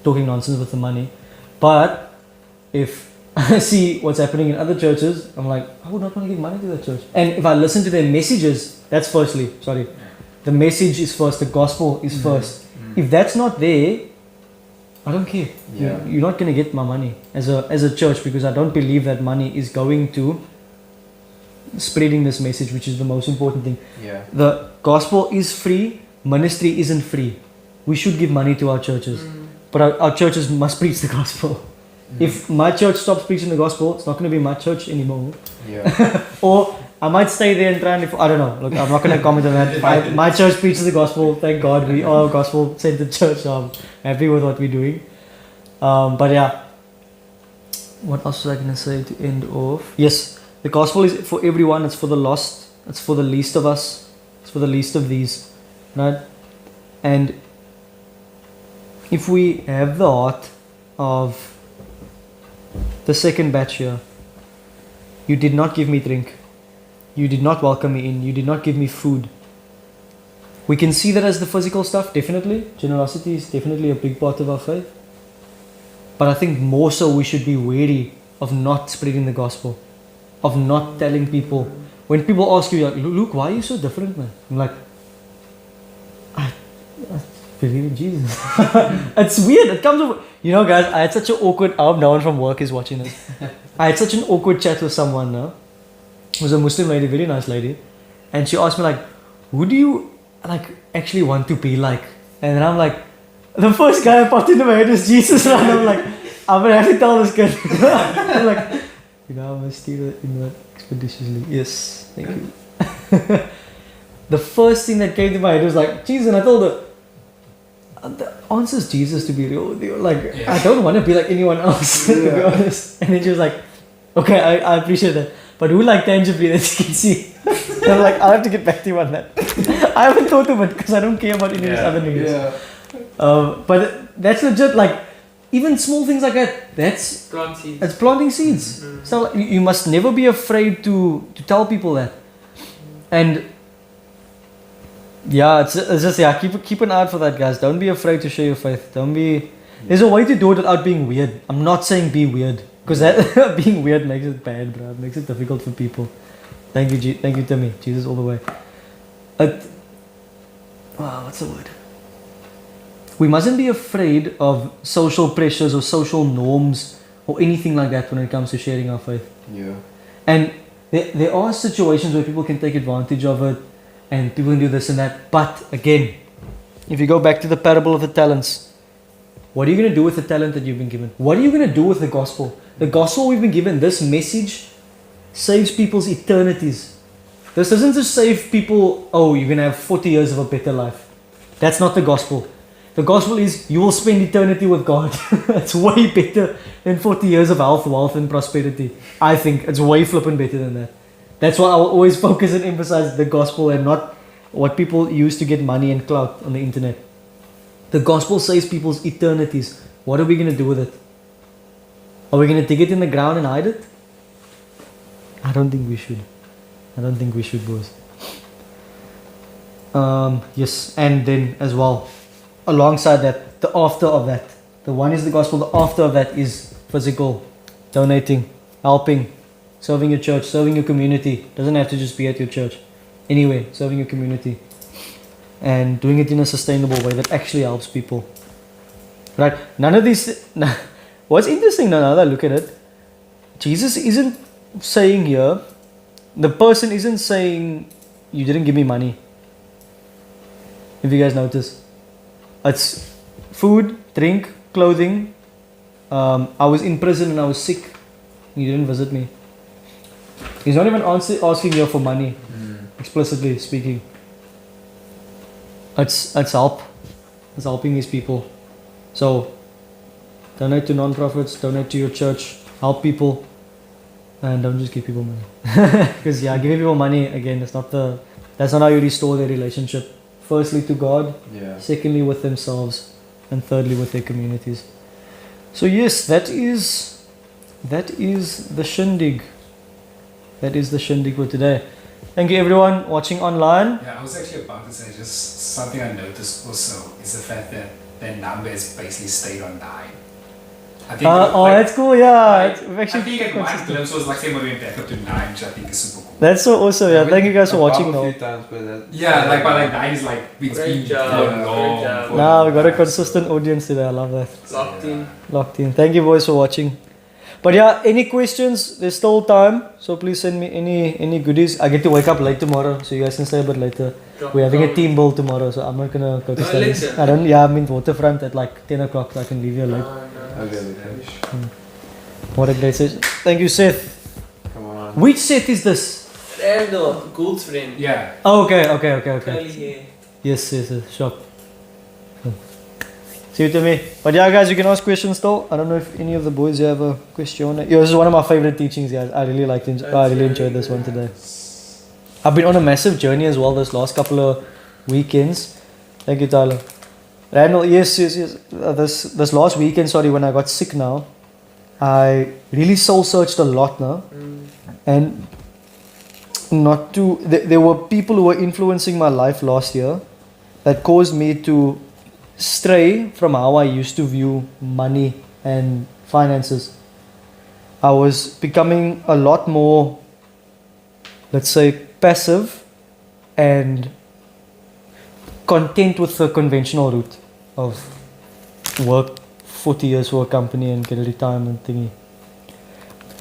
talking nonsense with the money. But if I see what's happening in other churches, I'm like, I would not want to give money to that church. And if I listen to their messages, that's firstly. Sorry, the message is first. The gospel is first. If that's not there, I don't care. Yeah. You're not going to get my money as a church, because I don't believe that money is going to spreading this message, which is the most important thing. Yeah. The gospel is free. Ministry isn't free. We should give money to our churches, but our churches must preach the gospel. If my church stops preaching the gospel, it's not going to be my church anymore. Yeah. Or I might stay there and try and I don't know. Look, I'm not going to comment on that. My church preaches the gospel. Thank God, we are a gospel-centered church. So I'm happy with what we're doing. But yeah, what else was I going to say to end off? Yes, the gospel is for everyone. It's for the lost. It's for the least of us. It's for the least of these, right? And if we have the heart of the second batch here, you did not give me drink. You did not welcome me in. You did not give me food. We can see that as the physical stuff, definitely. Generosity is definitely a big part of our faith. But I think more so we should be wary of not spreading the gospel, of not telling people. When people ask you, like, Luke, why are you so different, man? I'm like, I believe in Jesus. It's weird. It comes over. You know, guys, I had such an awkward. I hope no one from work is watching this. I had such an awkward chat with someone now. It was a Muslim lady, very nice lady, and she asked me like, "Who do you like actually want to be like?" And then I'm like, the first guy I popped into my head is Jesus, and I'm like, I'm gonna have to tell this kid. I'm like, you know, I'm gonna steal it in that expeditiously. Yes, thank you. the first thing that came to my head was like, Jesus, and I told her, the answer is Jesus, to be real with you. Like, Yeah. I don't want to be like anyone else, to be honest. And then she was like, okay, I appreciate that. But who like tangibly that you can see? And I'm like, I'll have to get back to you on that. I haven't thought of it because I don't care about any of these Yeah. other niggas. Yeah. But that's legit, like, even small things like that, that's Plant seeds. it's planting seeds. So like, you must never be afraid to tell people that. And yeah, it's just keep an eye out for that, guys. Don't be afraid to share your faith. Don't be. There's a way to do it without being weird. I'm not saying be weird, because that being weird makes it bad, bro. It makes it difficult for people. Thank you, thank you, Timmy. Jesus all the way. Wow, what's the word? We mustn't be afraid of social pressures or social norms or anything like that when it comes to sharing our faith. Yeah. And there are situations where people can take advantage of it and people can do this and that. But again, if you go back to the parable of the talents, what are you going to do with the talent that you've been given? What are you going to do with the gospel? The gospel we've been given, this message, saves people's eternities. This doesn't just save people, oh, you're going to have 40 years of a better life. That's not the gospel. The gospel is you will spend eternity with God. It's way better than 40 years of health, wealth, and prosperity. I think it's way flipping better than that. That's why I will always focus and emphasize the gospel and not what people use to get money and clout on the internet. The gospel saves people's eternities. What are we going to do with it? Are we going to dig it in the ground and hide it? I don't think we should. I don't think we should, boys. Yes, and then as well, alongside that, the after of that. The one is the gospel, the after of that is physical, donating, helping, serving your church, serving your community. Doesn't have to just be at your church. Anyway, serving your community. And doing it in a sustainable way that actually helps people. Right? None of these... What's interesting now that I look at it, Jesus isn't saying here, the person isn't saying, you didn't give me money. If you guys notice. It's food, drink, clothing. I was in prison and I was sick. You didn't visit me. He's not even asking you for money, explicitly speaking. It's help. It's helping these people. So, donate to non-profits, donate to your church, help people, and don't just give people money. Because giving people money, again, that's not how you restore their relationship. Firstly to God, secondly with themselves, and thirdly with their communities. So yes, that is the shindig. That is the shindig for today. Thank you everyone watching online. Yeah, I was actually about to say just something I noticed also is the fact that that number has basically stayed on 9. I think That's cool, yeah. We've I actually think at one consistent. glimpse was like saying we went back up to 9, which I think is super cool. That's so awesome, yeah. Thank you guys for watching A now. few times, but that, Yeah, like but like 9 is like it's Great been job, for great long. job. for Nah, long we got a time. consistent audience today. I love that. Locked in. Locked in. Thank you boys for watching. But yeah, any questions? There's still time, so please send me any goodies. I get to wake up late tomorrow, so you guys can stay a bit later. We're having a team ball tomorrow, so I'm not gonna go to studies. later? I don't. Yeah, I'm in Waterfront at like 10 o'clock, so I can leave here late. okay. What a great session. Thank you, Seth. Come on. Which Seth is this? Randall, Gould's friend. Yeah. Oh, okay. Curly hair. Yes, sure. See you to me. But yeah, guys, you can ask questions still. I don't know if any of the boys have a question. Yeah, this is one of my favorite teachings, guys. I really enjoyed this one today. I've been on a massive journey as well this last couple of weekends. Thank you, Tyler. Randall, yes. This last weekend, when I got sick now, I really soul searched a lot now. And there were people who were influencing my life last year that caused me to stray from how I used to view money and finances. I was becoming a lot more, let's say, passive and content with the conventional route of work 40 years for a company and get a retirement thingy.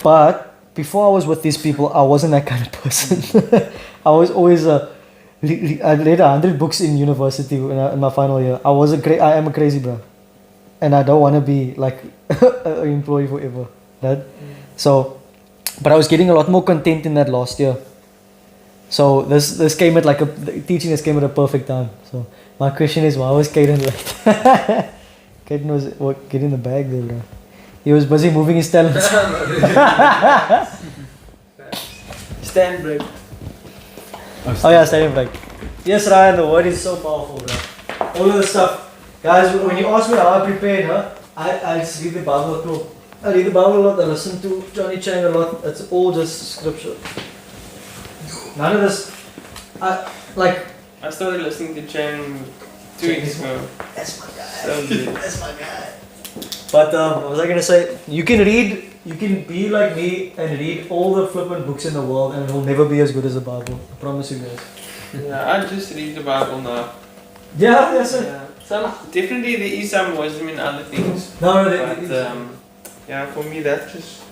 But before I was with these people, I wasn't that kind of person. I was always I read 100 books in university in my final year. I am a crazy bro, and I don't want to be like an employee forever. Right? So, but I was getting a lot more content in that last year, So this came at like the teaching this came at a perfect time. So my question is, why was Kaden late? Kaden was what? Get in the bag there, bro. He was busy moving his talents. Stand break. Oh yeah, stand break. Yes, Ryan, the word is so powerful, bro. All of the stuff, guys. When you ask me how I prepared, I just read the Bible a lot. I read the Bible a lot. I listen to Johnny Chang a lot. It's all just scripture. None of this. I started listening to Chang 2 weeks ago. That's my guy. So good. That's my guy. But what was I gonna say? You can be like me and read all the flippant books in the world, and it will never be as good as the Bible. I promise you guys. Yeah, I just read the Bible now. Yeah, that's it. Yeah. Definitely there is some wisdom in other things. No, But yeah, for me that's just.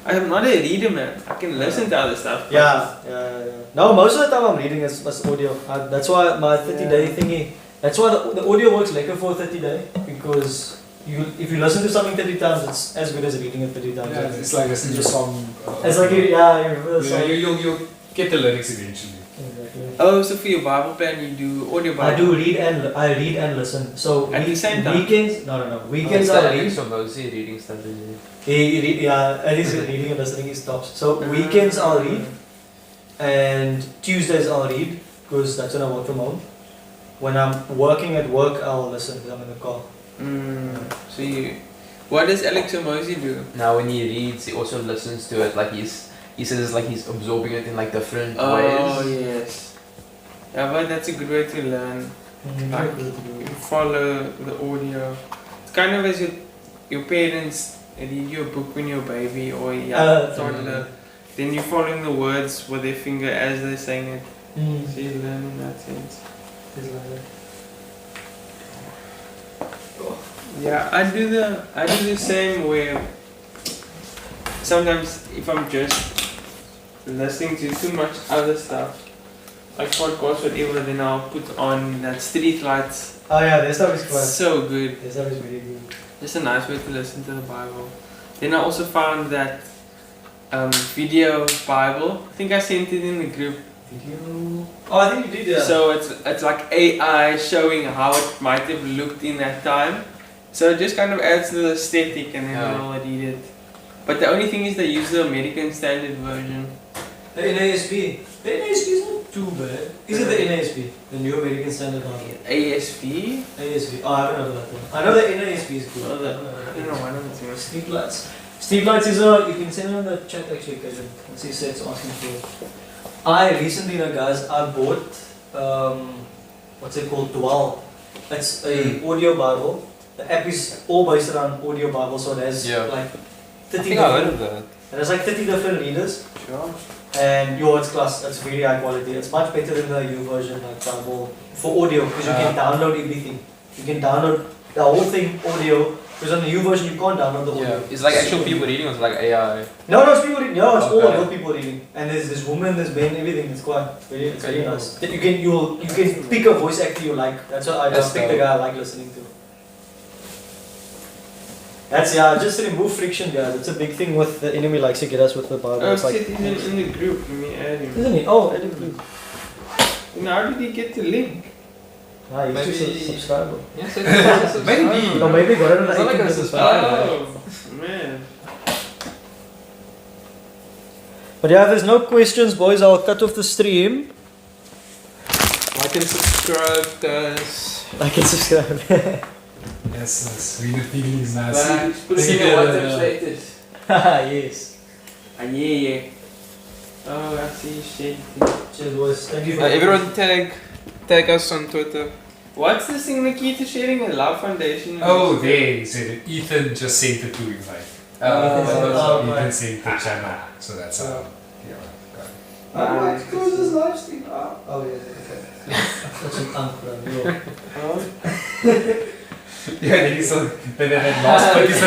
I am not a reader, man. I can listen to other stuff. but Yeah. No, most of the time I'm reading is audio. That's why my 30-day thingy. That's why the audio works like for 30-day, because if you listen to something 30 times, it's as good as reading it 30 times. Yeah, it's like listening to a song. It's like you remember the song. You'll get the lyrics eventually. Exactly. Oh, so for your Bible plan, you do audio Bible? I do read and listen. So At the same time? weekends, no. Weekends It's I the read. Alex Omosi reading strategy. At least reading and listening is tops. So weekends I'll read, and Tuesdays I'll read because that's when I work from home. When I'm working at work, I'll listen because I'm in the car. So you, what does Alex Omosi do? Now when he reads, he also listens to it. Like he says it's like he's absorbing it in like different Oh ways. yes. Yeah, but that's a good way to learn. Like you follow the audio. It's kind of as your parents read you a book when you're a baby or a young toddler. Then you're following the words with their finger as they're saying it. So you learn in that sense. Yeah, I do the same where sometimes if I'm just listening to too much other stuff, like podcasts, whatever, then I'll put on that street lights. Oh yeah, their stuff is class. So good. Their stuff is really good. Just a nice way to listen to the Bible. Then I also found that video Bible. I think I sent it in the group. Video. Oh, I think you did. Yeah. So it's like AI showing how it might have looked in that time. So it just kind of adds to the aesthetic and then I'll read it. But the only thing is they use the American Standard Version. The NASB. The NASB is not too bad. Is it the NASB? The New American Standard Version? ASV? ASB. Oh, I haven't heard of that one. I know the NASB is good. Oh, I don't know, one of the two. Streetlights. Streetlights is you can send it on the chat actually, Kajan. Let's see, Seth's asking for it. I recently, guys, I bought, what's it called, Dwell. It's a audio Bible. The app is all based around audio Bible, so it has like 30 I think I heard of that. It has like 30 different readers. Sure. And it's class, it's very high quality. It's much better than the U version, like Bible, for audio, because you can download everything. You can download the whole thing audio, because on the U version you can't download the audio. It's like actual people reading, or it's like AI. No, it's people reading. No, it's all Okay. real people reading. And there's women, there's men, everything. It's very nice. You can pick a voice actor you like. That's what I just pick the guy I like listening to. That's just remove friction, guys. It's a big thing with the enemy likes to get us with the Bible. Oh, It's like, Seth is in the group. Let me add him. isn't he? Oh, I didn't do. And how did he get the link? He's just a subscriber. Yes, Maybe. Or maybe got it on the It's not like 18th a subscriber. Oh, man. But if there's no questions, boys, I'll cut off the stream. Like and subscribe, guys. Like and subscribe. Yes, we the feeling is nice. Put it in your WhatsApp status. Yes. Yeah. Oh, I see shit. Cheers, boys. Thank you for Everyone tag us on Twitter. What's this thing Nikita sharing? A Love Foundation? Oh, there, he said it. Ethan just sent it to him, like. Ethan right. sent the channel, so that's how. Yeah, got it. I'd like to close this live stream. Oh, yeah, okay. Such an uncle. Oh. Yeah, then he saw, then that last part is